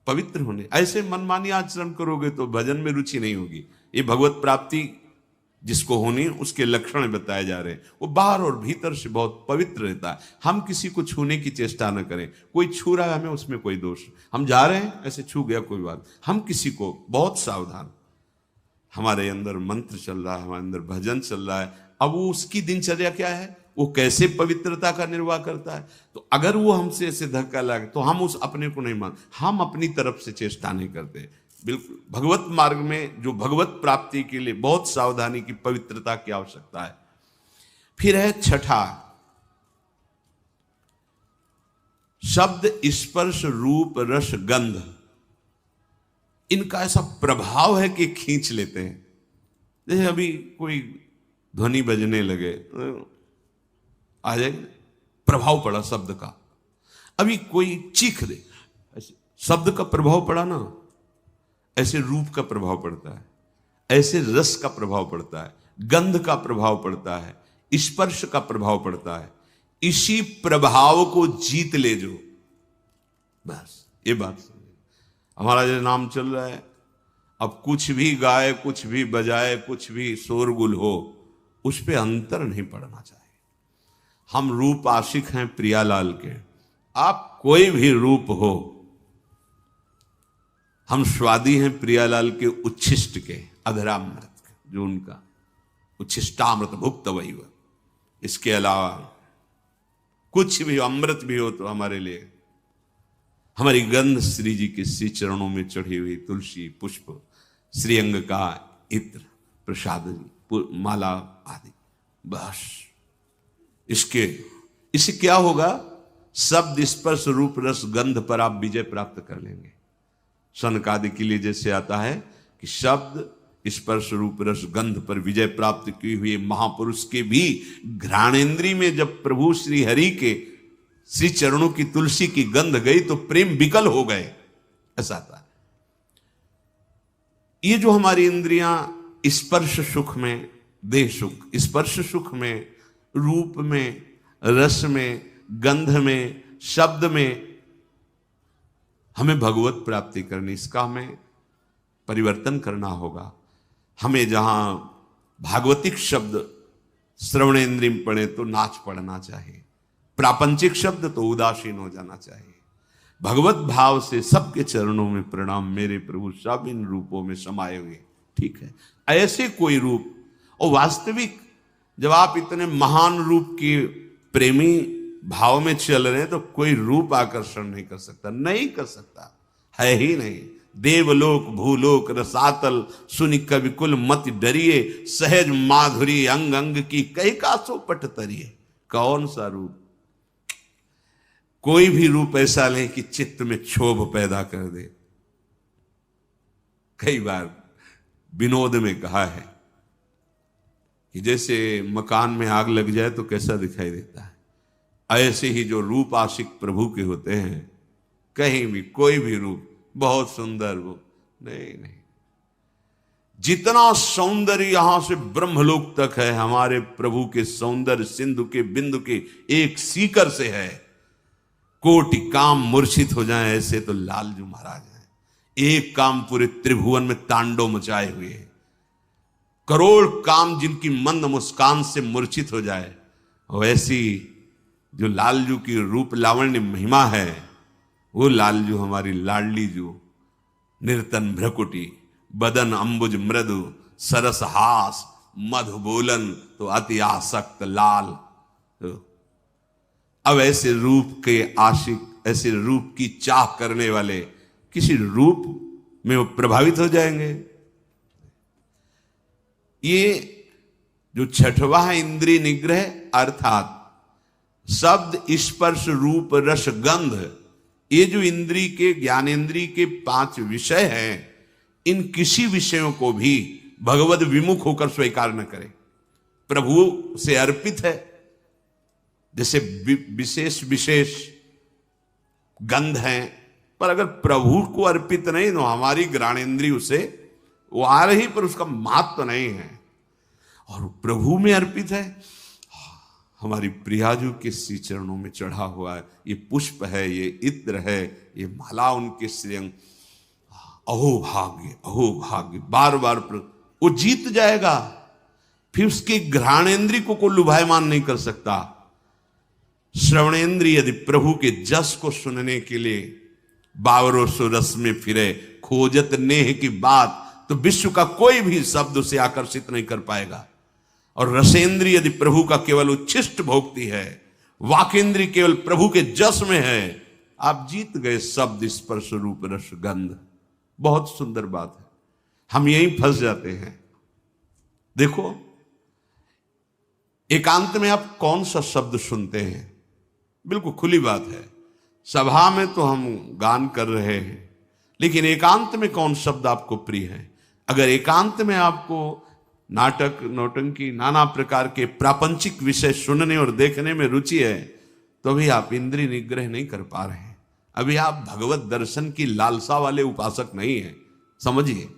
पवित्र होने। ऐसे मनमानी आचरण करोगे तो भजन में रुचि नहीं होगी। ये भगवत प्राप्ति जिसको होनी उसके लक्षण बताए जा रहे हैं, वो बाहर और भीतर से बहुत पवित्र रहता है। हम किसी को छूने की चेष्टा न करें। कोई छू रहा है हमें, उसमें कोई दोष, हम जा रहे हैं ऐसे छू गया कोई बात, हम किसी को बहुत सावधान। हमारे अंदर मंत्र चल रहा है, हमारे अंदर भजन चल रहा है, अब वो उसकी दिनचर्या क्या है, वो कैसे पवित्रता का निर्वाह करता है। तो अगर वो हमसे ऐसे धक्का लगे तो हम उस अपने को नहीं मान, हम अपनी तरफ से चेष्टा नहीं करते। बिल्कुल भगवत मार्ग में जो भगवत प्राप्ति के लिए बहुत सावधानी की, पवित्रता की आवश्यकता है। फिर है छठा, शब्द, स्पर्श, रूप, रस, गंध, इनका ऐसा प्रभाव है कि खींच लेते हैं। जैसे अभी कोई ध्वनि बजने लगे, आ जाएगा, प्रभाव पड़ा शब्द का। अभी कोई चीख दे, ऐसे शब्द का प्रभाव पड़ा ना, ऐसे रूप का प्रभाव पड़ता है, ऐसे रस का प्रभाव पड़ता है, गंध का प्रभाव पड़ता है, स्पर्श का प्रभाव पड़ता है। इसी प्रभाव को जीत ले जो, बस ये बात समझे। हमारा जो नाम चल रहा है, अब कुछ भी गाए, कुछ भी बजाए, कुछ भी शोरगुल हो, उस पे अंतर नहीं पड़ना चाहिए। हम रूप आशिक हैं प्रियालाल के, आप कोई भी रूप हो, हम स्वादी हैं प्रियालाल के उच्छिष्ट के, अधरामृत के, जो उनका उच्छिष्टामृत भुक्त वही हुआ। इसके अलावा कुछ भी अमृत भी हो तो हमारे लिए, हमारी गंध श्री जी के श्री चरणों में चढ़ी हुई तुलसी, पुष्प, श्रीअंग का इत्र, प्रसाद, माला आदि, बस। इससे क्या होगा, शब्द, स्पर्श, रूप, रस, गंध पर आप विजय प्राप्त कर लेंगे। सनकादि के लिए जैसे आता है कि शब्द, स्पर्श रूप रस गंध पर विजय प्राप्त की हुई महापुरुष के भी घ्राणेन्द्री में जब प्रभु श्री हरि के श्री चरणों की तुलसी की गंध गई तो प्रेम विकल हो गए, ऐसा था। ये जो हमारी इंद्रियां स्पर्श सुख में, देह सुख, स्पर्श सुख में, रूप में, रस में, गंध में, शब्द में हमें भगवत प्राप्ति करनी, इसका हमें परिवर्तन करना होगा। हमें जहां भागवतिक शब्द श्रवणेन्द्रिय में पड़े तो नाच पड़ना चाहिए, प्रापंचिक शब्द तो उदासीन हो जाना चाहिए। भगवत भाव से सबके चरणों में प्रणाम, मेरे प्रभु सब इन रूपों में समाये हुए, ठीक है। ऐसे कोई रूप, और वास्तविक जब आप इतने महान रूप के प्रेमी भाव में चल रहे हैं तो कोई रूप आकर्षण नहीं कर सकता, नहीं कर सकता, है ही नहीं। देवलोक भूलोक रसातल सुनि कवि कुल मत डरिए, सहज माधुरी अंग अंग की कई कासो पट तरिए। कौन सा रूप, कोई भी रूप ऐसा नहीं कि चित्त में क्षोभ पैदा कर दे। कई बार विनोद में कहा है कि जैसे मकान में आग लग जाए तो कैसा दिखाई देता है, ऐसे ही जो रूप आशिक प्रभु के होते हैं, कहीं भी कोई भी रूप बहुत सुंदर वो नहीं। जितना सौंदर्य यहां से ब्रह्मलोक तक है, हमारे प्रभु के सौंदर्य सिंधु के बिंदु के एक सीकर से है। कोटि काम मूर्छित हो जाए ऐसे तो लालजू महाराज हैं। एक काम पूरे त्रिभुवन में तांडव मचाए हुए है। करोड़ काम जिनकी मंद मुस्कान से मूर्छित हो जाए, वैसी जो लालजू की रूप लावण्य महिमा है, वो लालजू हमारी लाडली जू, निर्तन भ्रकुटी, बदन अंबुज मृदु, सरस हास, मधु बोलन तो अति आसक्त लाल। तो अब ऐसे रूप के आशिक, ऐसे रूप की चाह करने वाले किसी रूप में वो प्रभावित हो जाएंगे। ये जो छठवां है इंद्रिय निग्रह, अर्थात शब्द स्पर्श रूप रस गंध, ये जो इंद्रिय के ज्ञानेन्द्रिय के 5 विषय हैं, इन किसी विषयों को भी भगवद विमुख होकर स्वीकार न करें। प्रभु से अर्पित है, जैसे विशेष विशेष गंध हैं, पर अगर प्रभु को अर्पित नहीं तो हमारी घ्राणेन्द्रिय उसे वो आ रही पर उसका महत्व नहीं है। और प्रभु में अर्पित है, हमारी प्रियाजू के श्री चरणों में चढ़ा हुआ है, ये पुष्प है, ये इत्र है, ये माला उनके श्रीअंग, अहो भाग्य, बार बार वो जीत जाएगा। फिर उसके घ्राणेन्द्रिय को लुभायमान नहीं कर सकता। श्रवणेन्द्रिय यदि प्रभु के जस को सुनने के लिए बावरों सो रस में फिरे, खोजत नेह की बात, तो विश्व का कोई भी शब्द उसे आकर्षित नहीं कर पाएगा। और रसेंद्रिय यदि प्रभु का केवल उच्छिष्ट भोगती है, वाकेंद्रिय केवल प्रभु के जस में है, आप जीत गए शब्द स्पर्श रूप रस गंध। बहुत सुंदर बात है, हम यहीं फंस जाते हैं। देखो, एकांत में आप कौन सा शब्द सुनते हैं, बिल्कुल खुली बात है। सभा में तो हम गान कर रहे हैं, लेकिन एकांत में कौन शब्द आपको प्रिय है? अगर एकांत में आपको नाटक, नौटंकी, नाना प्रकार के प्रापंचिक विषय सुनने और देखने में रुचि है, तो अभी आप इंद्रिय निग्रह नहीं कर पा रहे हैं। अभी आप भगवत दर्शन की लालसा वाले उपासक नहीं हैं। समझिए,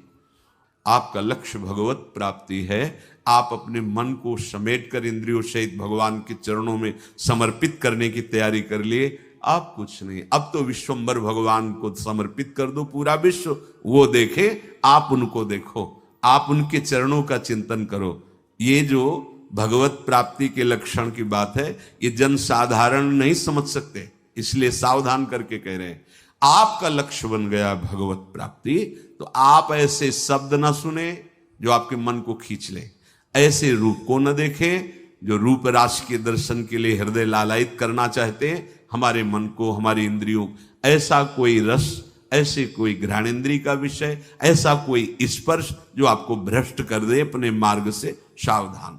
आपका लक्ष्य भगवत प्राप्ति है। आप अपने मन को समेटकर इंद्रियों सहित भगवान के चरणों में समर्पित करने की तैयारी कर लिए। आप कुछ नहीं, अब तो विश्वंभर भगवान को समर्पित कर दो। पूरा विश्व वो देखे, आप उनको देखो, आप उनके चरणों का चिंतन करो। ये जो भगवत प्राप्ति के लक्षण की बात है, ये जन साधारण नहीं समझ सकते, इसलिए सावधान करके कह रहे हैं। आपका लक्ष्य बन गया भगवत प्राप्ति, तो आप ऐसे शब्द ना सुने जो आपके मन को खींच ले, ऐसे रूप को न देखें जो रूप राशि के दर्शन के लिए हृदय लालायित करना चाहते हैं हमारे मन को, हमारी इंद्रियों। ऐसा कोई रस, ऐसे कोई घ्राणेन्द्रिय का विषय, ऐसा कोई स्पर्श जो आपको भ्रष्ट कर दे अपने मार्ग से, सावधान।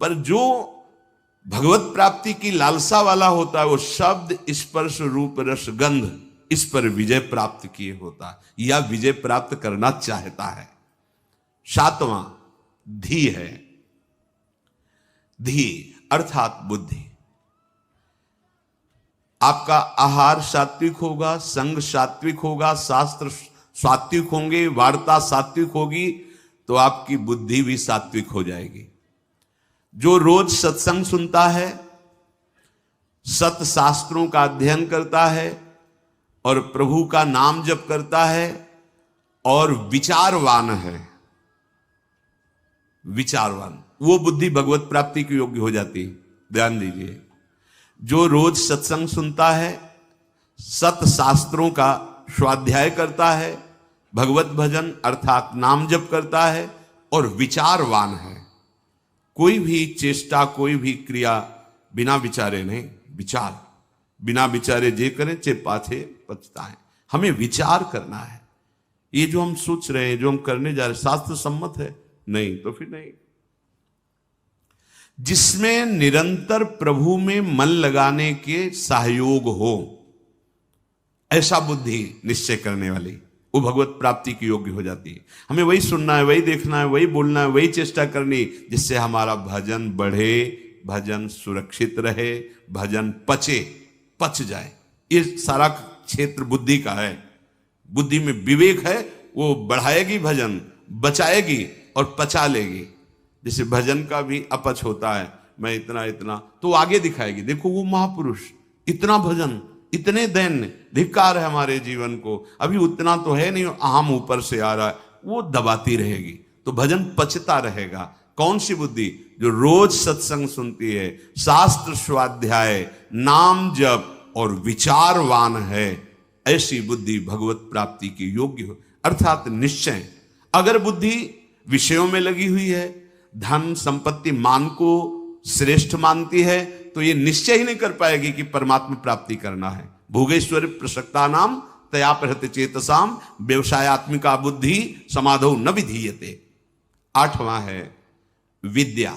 पर जो भगवत प्राप्ति की लालसा वाला होता है, वो शब्द स्पर्श रूप रस गंध, इस पर विजय प्राप्त किए होता है या विजय प्राप्त करना चाहता है। सातवां धी है। धी अर्थात बुद्धि। आपका आहार सात्विक होगा, संग सात्विक होगा, शास्त्र सात्विक होंगे, वार्ता सात्विक होगी, तो आपकी बुद्धि भी सात्विक हो जाएगी। जो रोज सत्संग सुनता है, सत शास्त्रों का अध्ययन करता है और प्रभु का नाम जप करता है और विचारवान है, विचारवान, वो बुद्धि भगवत प्राप्ति की योग्य हो जाती है। ध्यान दीजिए, जो रोज सत्संग सुनता है, सत शास्त्रों का स्वाध्याय करता है, भगवत भजन अर्थात नाम जप करता है और विचारवान है, कोई भी चेष्टा, कोई भी क्रिया बिना विचारे नहीं, विचार बिना विचारे जे करें चे पाछे पछताएं। हमें विचार करना है। ये जो हम सोच रहे हैं, जो हम करने जा रहे हैं, शास्त्र सम्मत है? नहीं, तो फिर नहीं। जिसमें निरंतर प्रभु में मन लगाने के सहयोग हो, ऐसा बुद्धि निश्चय करने वाली, वो भगवत प्राप्ति की योग्य हो जाती है। हमें वही सुनना है, वही देखना है, वही बोलना है, वही चेष्टा करनी, जिससे हमारा भजन बढ़े, भजन सुरक्षित रहे, भजन पच जाए। ये सारा क्षेत्र बुद्धि का है। बुद्धि में विवेक है, वो बढ़ाएगी भजन, बचाएगी और पचा लेगी। जैसे भजन का भी अपच होता है, मैं इतना इतना, तो आगे दिखाएगी, देखो वो महापुरुष, इतना भजन, इतने दैन्य, धिक्कार है हमारे जीवन को, अभी उतना तो है नहीं, आम ऊपर से आ रहा है, वो दबाती रहेगी, तो भजन पचता रहेगा। कौन सी बुद्धि? जो रोज सत्संग सुनती है, शास्त्र स्वाध्याय, नाम जप और विचारवान है, ऐसी बुद्धि भगवत प्राप्ति की योग्य हो, अर्थात निश्चय। अगर बुद्धि विषयों में लगी हुई है, धन संपत्ति मान को श्रेष्ठ मानती है, तो ये निश्चय ही नहीं कर पाएगी कि परमात्मा प्राप्ति करना है। भोगेश्वर प्रसक्ता नाम तया प्रहत चेतसाम व्यवसायत्मिका बुद्धि समाधौ न विधीयते। आठवां है विद्या।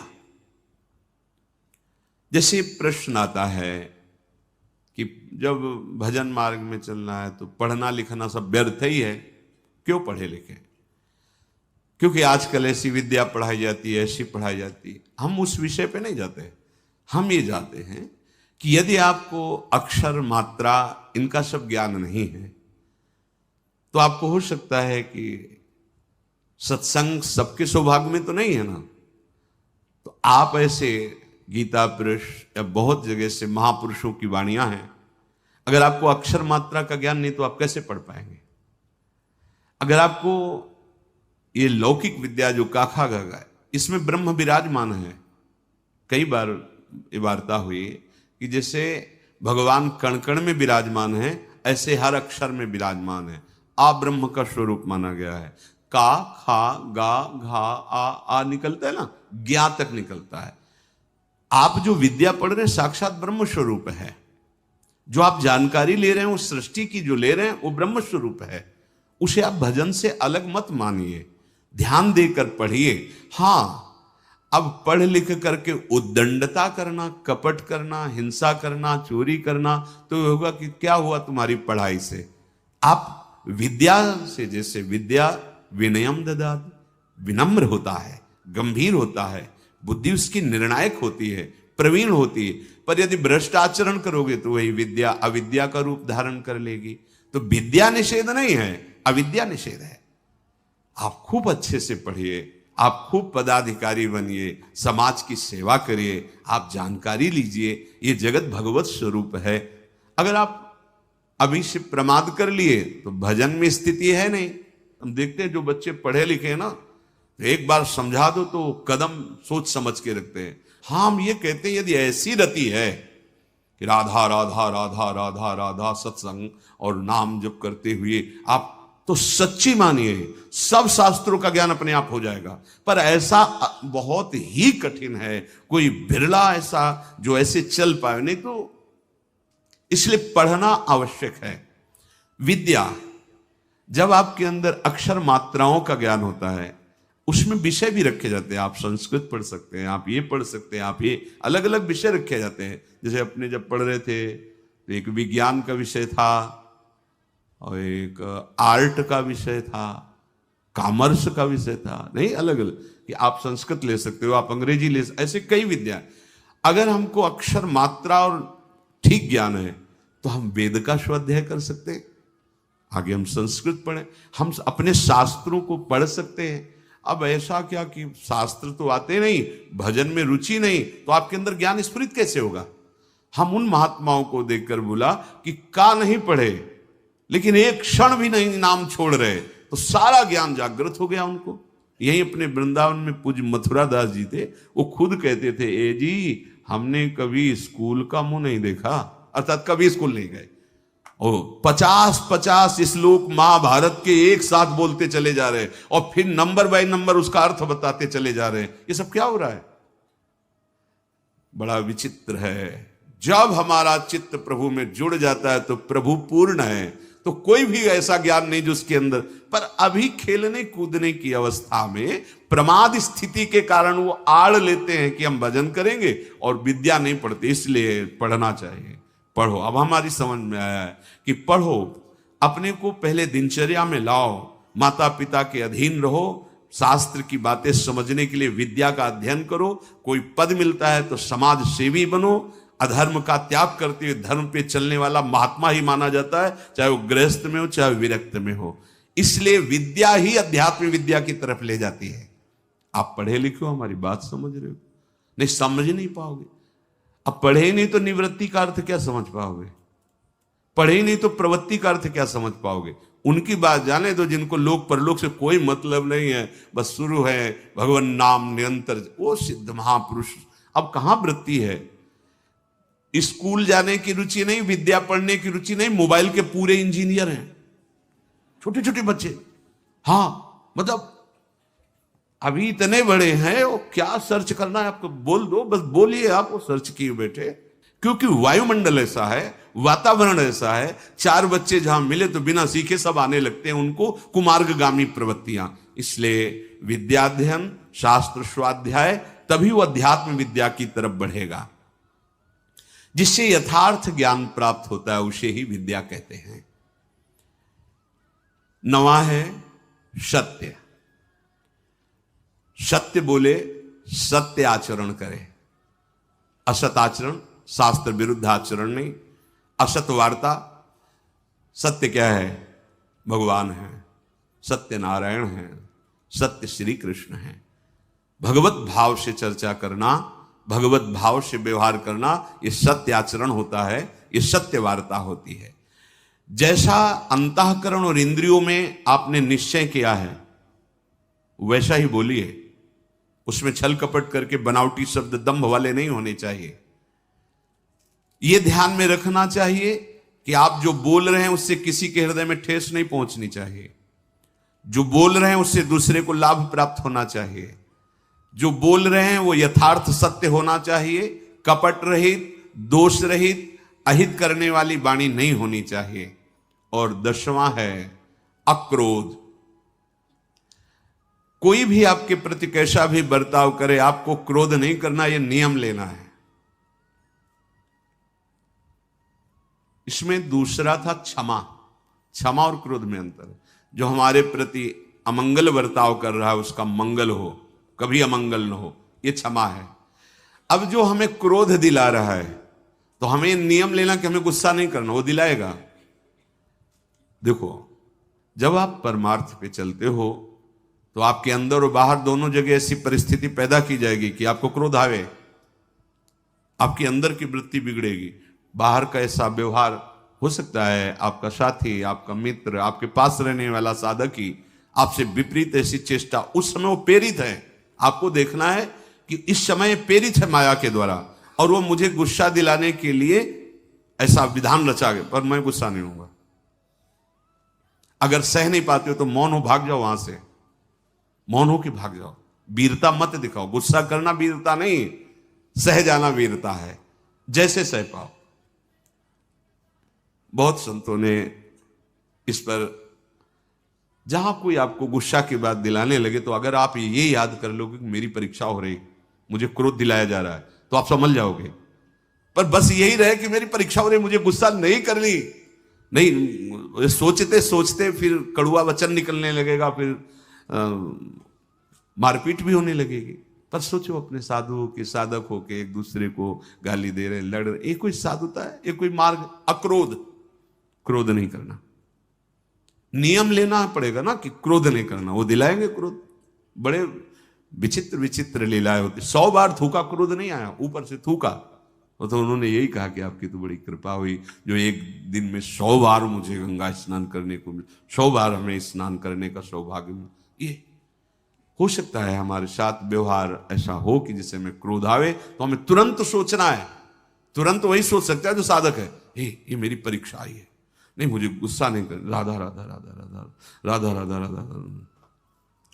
जैसे प्रश्न आता है कि जब भजन मार्ग में चलना है तो पढ़ना लिखना सब व्यर्थ ही है, क्यों पढ़े लिखे? क्योंकि आजकल ऐसी विद्या पढ़ाई जाती है, ऐसी पढ़ाई जाती है। हम उस विषय पे नहीं जाते, हम ये जाते हैं कि यदि आपको अक्षर मात्रा इनका सब ज्ञान नहीं है, तो आपको हो सकता है कि सत्संग सबके सौभाग्य में तो नहीं है ना, तो आप ऐसे गीता पुरुष या बहुत जगह से महापुरुषों की वाणियां हैं, अगर आपको अक्षर मात्रा का ज्ञान नहीं तो आप कैसे पढ़ पाएंगे? अगर आपको ये लौकिक विद्या जो काखा गगा है, इसमें ब्रह्म विराजमान है। कई बार ये वार्ता हुई कि जैसे भगवान कण कण में विराजमान है, ऐसे हर अक्षर में विराजमान है। आ ब्रह्म का स्वरूप माना गया है। का, खा, गा, घा, आ निकलता है ना, ज्ञा तक निकलता है। आप जो विद्या पढ़ रहे हैं साक्षात ब्रह्म स्वरूप है। जो आप जानकारी ले रहे हैं, उस सृष्टि की जो ले रहे हैं, वो ब्रह्म स्वरूप है। उसे आप भजन से अलग मत मानिए, ध्यान देकर पढ़िए। हाँ, अब पढ़ लिख करके उद्दंडता करना, कपट करना, हिंसा करना, चोरी करना, तो होगा कि क्या हुआ तुम्हारी पढ़ाई से? आप विद्या से, जैसे विद्या विनयम ददाति, विनम्र होता है, गंभीर होता है, बुद्धि उसकी निर्णायक होती है, प्रवीण होती है। पर यदि भ्रष्ट आचरण करोगे तो वही विद्या अविद्या का रूप धारण कर लेगी। तो विद्या निषेध नहीं है, अविद्या निषेध है। आप खूब अच्छे से पढ़िए, आप खूब पदाधिकारी बनिए, समाज की सेवा करिए, आप जानकारी लीजिए, ये जगत भगवत स्वरूप है। अगर आप अभी से प्रमाद कर लिए तो भजन में स्थिति है नहीं। हम देखते हैं जो बच्चे पढ़े लिखे हैं ना, तो एक बार समझा दो तो कदम सोच समझ के रखते हैं। हाँ, हम ये कहते हैं यदि ऐसी रति है कि राधा राधा राधा राधा राधा सत्संग और नाम जप करते हुए आप तो सच्ची मानिए सब शास्त्रों का ज्ञान अपने आप हो जाएगा। पर ऐसा बहुत ही कठिन है, कोई बिरला ऐसा जो ऐसे चल पाए, नहीं तो इसलिए पढ़ना आवश्यक है। विद्या, जब आपके अंदर अक्षर मात्राओं का ज्ञान होता है, उसमें विषय भी रखे जाते हैं। आप संस्कृत पढ़ सकते हैं, आप ये पढ़ सकते हैं, आप ये अलग अलग विषय रखे जाते हैं। जैसे अपने जब पढ़ रहे थे तो एक विज्ञान का विषय था और एक आर्ट का विषय था कॉमर्स का विषय था, नहीं, अलग अलग, कि आप संस्कृत ले सकते हो, आप अंग्रेजी ले सकते, ऐसे कई विद्या। अगर हमको अक्षर मात्रा और ठीक ज्ञान है तो हम वेद का स्वाध्याय कर सकते हैं, आगे हम संस्कृत पढ़ें, हम अपने शास्त्रों को पढ़ सकते हैं। अब ऐसा क्या कि शास्त्र तो आते नहीं, भजन में रुचि नहीं, तो आपके अंदर ज्ञान स्फुरित कैसे होगा? हम उन महात्माओं को देखकर बोला कि का नहीं पढ़े लेकिन एक क्षण भी नहीं नाम छोड़ रहे, तो सारा ज्ञान जागृत हो गया उनको। यही अपने वृंदावन में पूज्य मथुरा दास जी थे, वो खुद कहते थे, ए जी हमने कभी स्कूल का मुंह नहीं देखा, अर्थात कभी स्कूल नहीं गए। ओ 50-50 श्लोक महाभारत के एक साथ बोलते चले जा रहे हैं और फिर नंबर बाय नंबर उसका अर्थ बताते चले जा रहे हैं। ये सब क्या हो रहा है? बड़ा विचित्र है। जब हमारा चित्त प्रभु में जुड़ जाता है तो प्रभु पूर्ण है, तो कोई भी ऐसा ज्ञान नहीं जो उसके अंदर, पर अभी खेलने कूदने की अवस्था में प्रमाद स्थिति के कारण वो आड़ लेते हैं कि हम भजन करेंगे और विद्या नहीं पढ़ते, इसलिए पढ़ना चाहिए। पढ़ो, अब हमारी समझ में आया है कि पढ़ो, अपने को पहले दिनचर्या में लाओ, माता पिता के अधीन रहो, शास्त्र की बातें समझने के लिए विद्या का अध्ययन करो, कोई पद मिलता है तो समाज सेवी बनो, अधर्म का त्याग करते हुए धर्म पे चलने वाला महात्मा ही माना जाता है, चाहे वो गृहस्थ में हो चाहे विरक्त में हो। इसलिए विद्या ही अध्यात्म विद्या की तरफ ले जाती है। आप पढ़े लिखे हो, हमारी बात समझ रहे हो? नहीं समझ नहीं पाओगे। अब पढ़े ही नहीं तो निवृत्ति का अर्थ क्या समझ पाओगे? पढ़े ही नहीं तो प्रवृत्ति का अर्थ क्या समझ पाओगे? उनकी बात जाने दो जिनको लोक परलोक से कोई मतलब नहीं है, बस शुरू है भगवान नाम निरंतर, वो सिद्ध महापुरुष। अब कहां वृत्ति है? स्कूल जाने की रुचि नहीं, विद्या पढ़ने की रुचि नहीं, मोबाइल के पूरे इंजीनियर हैं छोटे छोटे बच्चे। हाँ मतलब अभी इतने बड़े हैं, वो क्या सर्च करना है आपको बोल दो, बस बोलिए आप, वो सर्च किए बैठे। क्योंकि वायुमंडल ऐसा है, वातावरण ऐसा है, चार बच्चे जहां मिले तो बिना सीखे सब आने लगते हैं, उनको कुमार्गगामी प्रवृत्तियां। इसलिए विद्याध्ययन, शास्त्र स्वाध्याय, तभी वो अध्यात्म विद्या की तरफ बढ़ेगा। जिससे यथार्थ ज्ञान प्राप्त होता है उसे ही विद्या कहते हैं। नवा है सत्य। सत्य बोले, सत्य आचरण करे, असत आचरण, शास्त्र विरुद्ध आचरण नहीं। असत वार्ता, सत्य क्या है? भगवान है, सत्य नारायण है, सत्य श्री कृष्ण है। भगवत भाव से चर्चा करना, भगवत भाव से व्यवहार करना, ये सत्य आचरण होता है, ये सत्य वार्ता होती है। जैसा अंतःकरण और इंद्रियों में आपने निश्चय किया है वैसा ही बोलिए। उसमें छल कपट करके बनावटी शब्द दंभ वाले नहीं होने चाहिए। यह ध्यान में रखना चाहिए कि आप जो बोल रहे हैं उससे किसी के हृदय में ठेस नहीं पहुंचनी चाहिए। जो बोल रहे हैं उससे दूसरे को लाभ प्राप्त होना चाहिए। जो बोल रहे हैं वो यथार्थ सत्य होना चाहिए, कपट रहित, दोष रहित, अहित करने वाली वाणी नहीं होनी चाहिए। और 10वां है अक्रोध। कोई भी आपके प्रति कैसा भी बर्ताव करे, आपको क्रोध नहीं करना, यह नियम लेना है। इसमें दूसरा था क्षमा। क्षमा और क्रोध में अंतर है। जो हमारे प्रति अमंगल बर्ताव कर रहा है उसका मंगल हो, कभी अमंगल न हो, यह क्षमा है। अब जो हमें क्रोध दिला रहा है तो हमें नियम लेना कि हमें गुस्सा नहीं करना, वो दिलाएगा। देखो, जब आप परमार्थ पे चलते हो तो आपके अंदर और बाहर दोनों जगह ऐसी परिस्थिति पैदा की जाएगी कि आपको क्रोध आवे, आपके अंदर की वृत्ति बिगड़ेगी। बाहर का ऐसा व्यवहार हो सकता है, आपका साथी, आपका मित्र, आपके पास रहने वाला साधक ही आपसे विपरीत ऐसी चेष्टा, उस समय वो प्रेरित है। आपको देखना है कि इस समय प्रेरित है माया के द्वारा और वो मुझे गुस्सा दिलाने के लिए ऐसा विधान रचा गया, पर मैं गुस्सा नहीं होऊंगा। अगर सह नहीं पाते हो तो मौन हो, भाग जाओ वहां से, मौन हो कि भाग जाओ। वीरता मत दिखाओ। गुस्सा करना वीरता नहीं, सह जाना वीरता है, जैसे सह पाओ। बहुत संतों ने इस पर, जहां कोई आपको गुस्सा की बात दिलाने लगे तो अगर आप ये याद कर लो कि मेरी परीक्षा हो रही, मुझे क्रोध दिलाया जा रहा है, तो आप समझ जाओगे। पर बस यही रहे कि मेरी परीक्षा हो रही, मुझे गुस्सा नहीं करनी, नहीं, सोचते सोचते फिर कड़ुआ वचन निकलने लगेगा, फिर मारपीट भी होने लगेगी। पर सोचो अपने साधुओं के साधक होके एक दूसरे को गाली दे रहे, लड़ रहे, ये कोई साधुता है? ये कोई मार्ग? अक्रोध, क्रोध नहीं करना। नियम लेना पड़ेगा ना कि क्रोध नहीं करना, वो दिलाएंगे क्रोध। बड़े विचित्र विचित्र लीलाएं होती। 100 बार थूका, क्रोध नहीं आया, ऊपर से थूका। तो उन्होंने यही कहा कि आपकी तो बड़ी कृपा हुई जो एक दिन में 100 बार मुझे गंगा स्नान करने को मिला, 100 बार हमें स्नान करने का सौभाग्य मिला। ये हो सकता है हमारे साथ व्यवहार ऐसा हो कि जिससे हमें क्रोध आवे, तो हमें तुरंत सोचना है। तुरंत वही सोच सकता है जो साधक है, ये मेरी परीक्षा आई है, नहीं मुझे गुस्सा नहीं कर, राधा राधा राधा राधा राधा राधा राधा,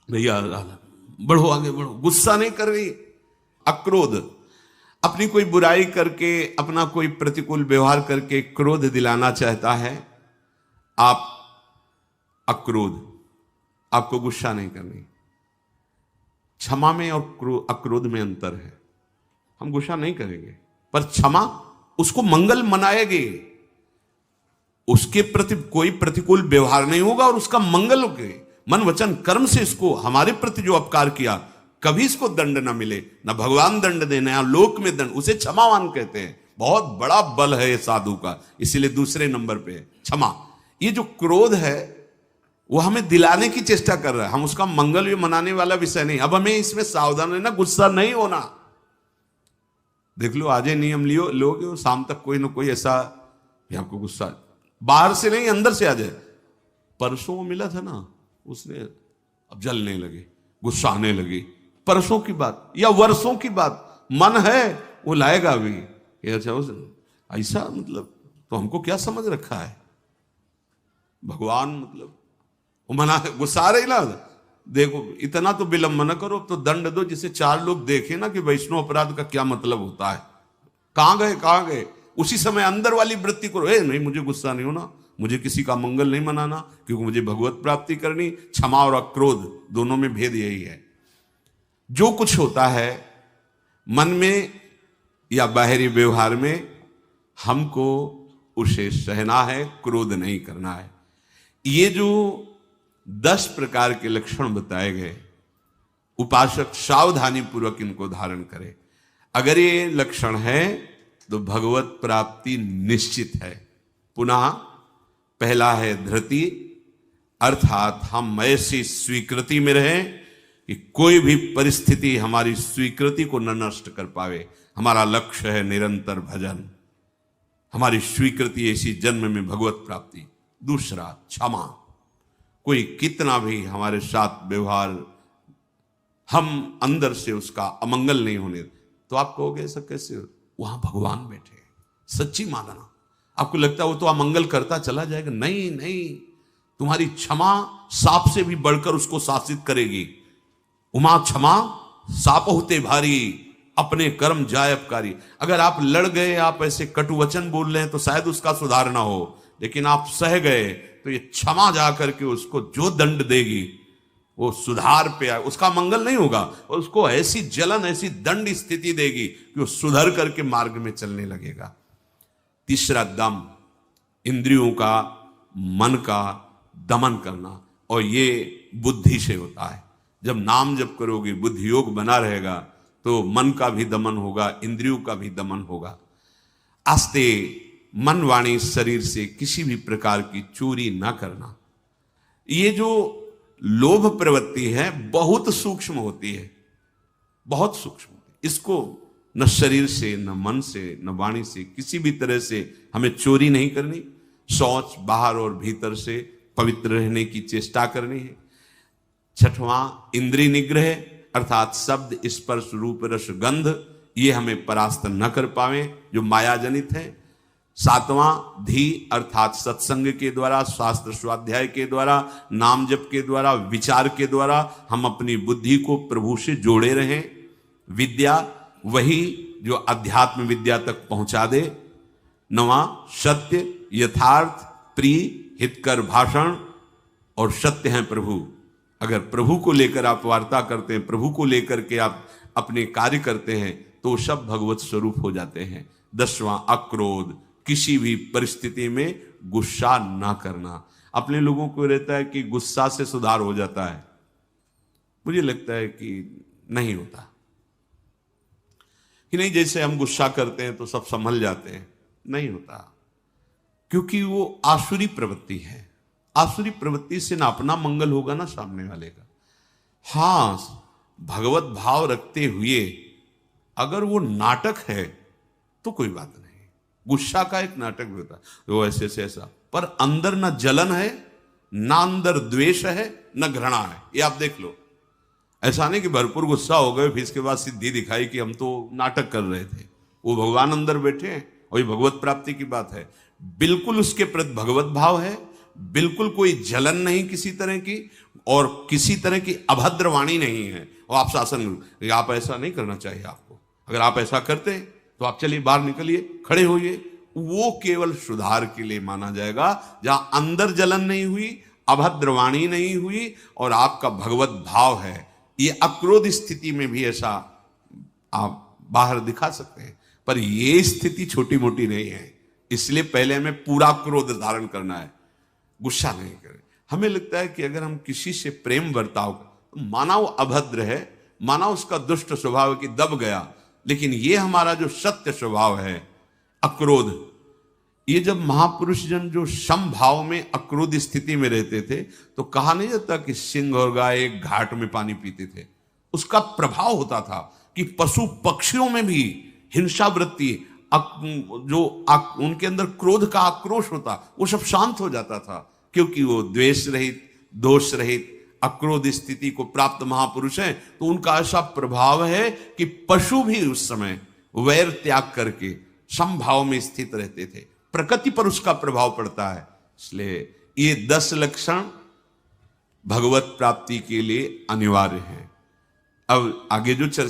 भैया राधा, बढ़ो आगे बढ़ो, गुस्सा नहीं कर रही। अक्रोध, अपनी कोई बुराई करके, अपना कोई प्रतिकूल व्यवहार करके क्रोध दिलाना चाहता है। आप अक्रोध, आपको गुस्सा नहीं करनी। क्षमा में और अक्रोध में अंतर है। हम गुस्सा नहीं करेंगे, पर क्षमा उसको मंगल मनाएंगे, उसके प्रति कोई प्रतिकूल व्यवहार नहीं होगा और उसका मंगल होगा। मन वचन कर्म से इसको, हमारे प्रति जो अपकार किया, कभी इसको दंड ना मिले, ना भगवान दंड देना या लोक में दंड, उसे क्षमावान कहते हैं। बहुत बड़ा बल है ये साधु का, इसीलिए दूसरे नंबर पे है क्षमा। ये जो क्रोध है वो हमें दिलाने की चेष्टा कर रहा है, हम उसका मंगल भी मनाने वाला विषय नहीं। अब हमें इसमें सावधान रहना, गुस्सा नहीं होना। देख लो, आज नियम लियो लोगे, शाम तक कोई ना कोई ऐसा आपको गुस्सा बाहर से नहीं अंदर से आ जाए। परसों मिला था ना, उसने अब जलने लगे, गुस्सा आने लगी। परसों की बात या वर्षों की बात, मन है वो लाएगा भी। अच्छा ऐसा मतलब, तो हमको क्या समझ रखा है भगवान, मतलब वो मना, गुस्सा रही ना, देखो इतना तो विलंब न करो, तो दंड दो जिसे 4 लोग देखे ना कि वैष्णव अपराध का क्या मतलब होता है। कहां गए? उसी समय अंदर वाली वृत्ति करो, नहीं मुझे गुस्सा नहीं होना, मुझे किसी का मंगल नहीं मनाना, क्योंकि मुझे भगवत प्राप्ति करनी। क्षमा और अक्रोध दोनों में भेद यही है। जो कुछ होता है मन में या बाहरी व्यवहार में, हमको उसे सहना है, क्रोध नहीं करना है। ये जो 10 प्रकार के लक्षण बताए गए, उपासक सावधानी पूर्वक इनको धारण करे। अगर ये लक्षण है तो भगवत प्राप्ति निश्चित है। पुनः पहला है धृति, अर्थात हम ऐसी स्वीकृति में रहें कि कोई भी परिस्थिति हमारी स्वीकृति को न नष्ट कर पावे। हमारा लक्ष्य है निरंतर भजन, हमारी स्वीकृति ऐसी जन्म में भगवत प्राप्ति। दूसरा क्षमा, कोई कितना भी हमारे साथ व्यवहार, हम अंदर से उसका अमंगल नहीं होने, तो आप कहोगे ऐसा कैसे? वहां भगवान बैठे, सच्ची मानना। आपको लगता है वो तो अमंगल करता चला जाएगा, नहीं, तुम्हारी क्षमा सांप से भी बढ़कर उसको शासित करेगी। उमा क्षमा साप होते भारी, अपने कर्म जायबकारी। अगर आप लड़ गए, आप ऐसे कटु वचन बोल रहे हैं, तो शायद उसका सुधार ना हो, लेकिन आप सह गए तो ये क्षमा जा करके उसको जो दंड देगी वो सुधार पे आए, उसका मंगल नहीं होगा, और उसको ऐसी जलन, ऐसी दंड स्थिति देगी कि वो सुधर करके मार्ग में चलने लगेगा। तीसरा दम, इंद्रियों का, मन का दमन करना, और ये बुद्धि से होता है। जब नाम जप करोगे, बुद्धि योग बना रहेगा, तो मन का भी दमन होगा, इंद्रियों का भी दमन होगा। आस्ते मन वाणी शरीर से किसी भी प्रकार की चोरी ना करना। ये जो लोभ प्रवृत्ति है बहुत सूक्ष्म होती है, बहुत सूक्ष्म होती है। इसको न शरीर से, न मन से, न वाणी से, किसी भी तरह से हमें चोरी नहीं करनी। शौच बाहर और भीतर से पवित्र रहने की चेष्टा करनी है। छठवां इंद्रिय निग्रह, अर्थात शब्द, स्पर्श, रूप, रस, गंध, ये हमें परास्त न कर पावे जो माया जनित है। सातवां धी, अर्थात सत्संग के द्वारा, शास्त्र स्वाध्याय के द्वारा, नाम जप के द्वारा, विचार के द्वारा हम अपनी बुद्धि को प्रभु से जोड़े रहें। विद्या, वही जो अध्यात्म विद्या तक पहुंचा दे। नवा सत्य, यथार्थ, प्रिय, हितकर भाषण, और सत्य हैं प्रभु। अगर प्रभु को लेकर आप वार्ता करते हैं, प्रभु को लेकर के आप अपने कार्य करते हैं, तो सब भगवत स्वरूप हो जाते हैं। 10वां अक्रोध, किसी भी परिस्थिति में गुस्सा ना करना। अपने लोगों को रहता है कि गुस्सा से सुधार हो जाता है, मुझे लगता है कि नहीं होता। कि नहीं जैसे हम गुस्सा करते हैं तो सब संभल जाते हैं, नहीं होता, क्योंकि वो आसुरी प्रवृत्ति है। आसुरी प्रवृत्ति से ना अपना मंगल होगा ना सामने वाले का। हां, भगवत भाव रखते हुए अगर वो नाटक है तो कोई बात नहीं। गुस्सा का एक नाटक भी होता है, वो ऐसे से ऐसा, पर अंदर ना जलन है, ना अंदर द्वेष है, न घृणा है। ये आप देख लो। ऐसा नहीं कि भरपूर गुस्सा हो गए फिर इसके बाद सिद्धि दिखाई कि हम तो नाटक कर रहे थे। वो भगवान अंदर बैठे हैं और ये भगवत प्राप्ति की बात है। बिल्कुल उसके प्रति भगवत भाव है, बिल्कुल कोई जलन नहीं किसी तरह की, और किसी तरह की अभद्र वाणी नहीं है। और आप शासन, आप ऐसा नहीं करना चाहिए आपको, अगर आप ऐसा करते तो आप चलिए बाहर निकलिए, खड़े होइए, वो केवल सुधार के लिए माना जाएगा। जहां अंदर जलन नहीं हुई, अभद्र वाणी नहीं हुई और आपका भगवत भाव है, ये अक्रोध स्थिति में भी ऐसा आप बाहर दिखा सकते हैं। पर ये स्थिति छोटी मोटी नहीं है, इसलिए पहले हमें पूरा क्रोध धारण करना है, गुस्सा नहीं करें। हमें लगता है कि अगर हम किसी से प्रेम बर्ताव, तो माना वो अभद्र है, माना उसका दुष्ट स्वभाव है कि दब गया, लेकिन ये हमारा जो सत्य स्वभाव है अक्रोध, ये जब महापुरुष जन जो समभाव में अक्रोध स्थिति में रहते थे तो कहा नहीं जाता कि सिंह और गाय एक घाट में पानी पीते थे। उसका प्रभाव होता था कि पशु पक्षियों में भी हिंसा वृत्ति, उनके अंदर क्रोध का आक्रोश होता, वो सब शांत हो जाता था, क्योंकि वो द्वेष रहित, दोष रहित अक्रोध स्थिति को प्राप्त महापुरुष हैं। तो उनका ऐसा प्रभाव है कि पशु भी उस समय वैर त्याग करके समभाव में स्थित रहते थे। प्रकृति पर उसका प्रभाव पड़ता है। इसलिए ये 10 लक्षण भगवत प्राप्ति के लिए अनिवार्य है। अब आगे जो चर्चा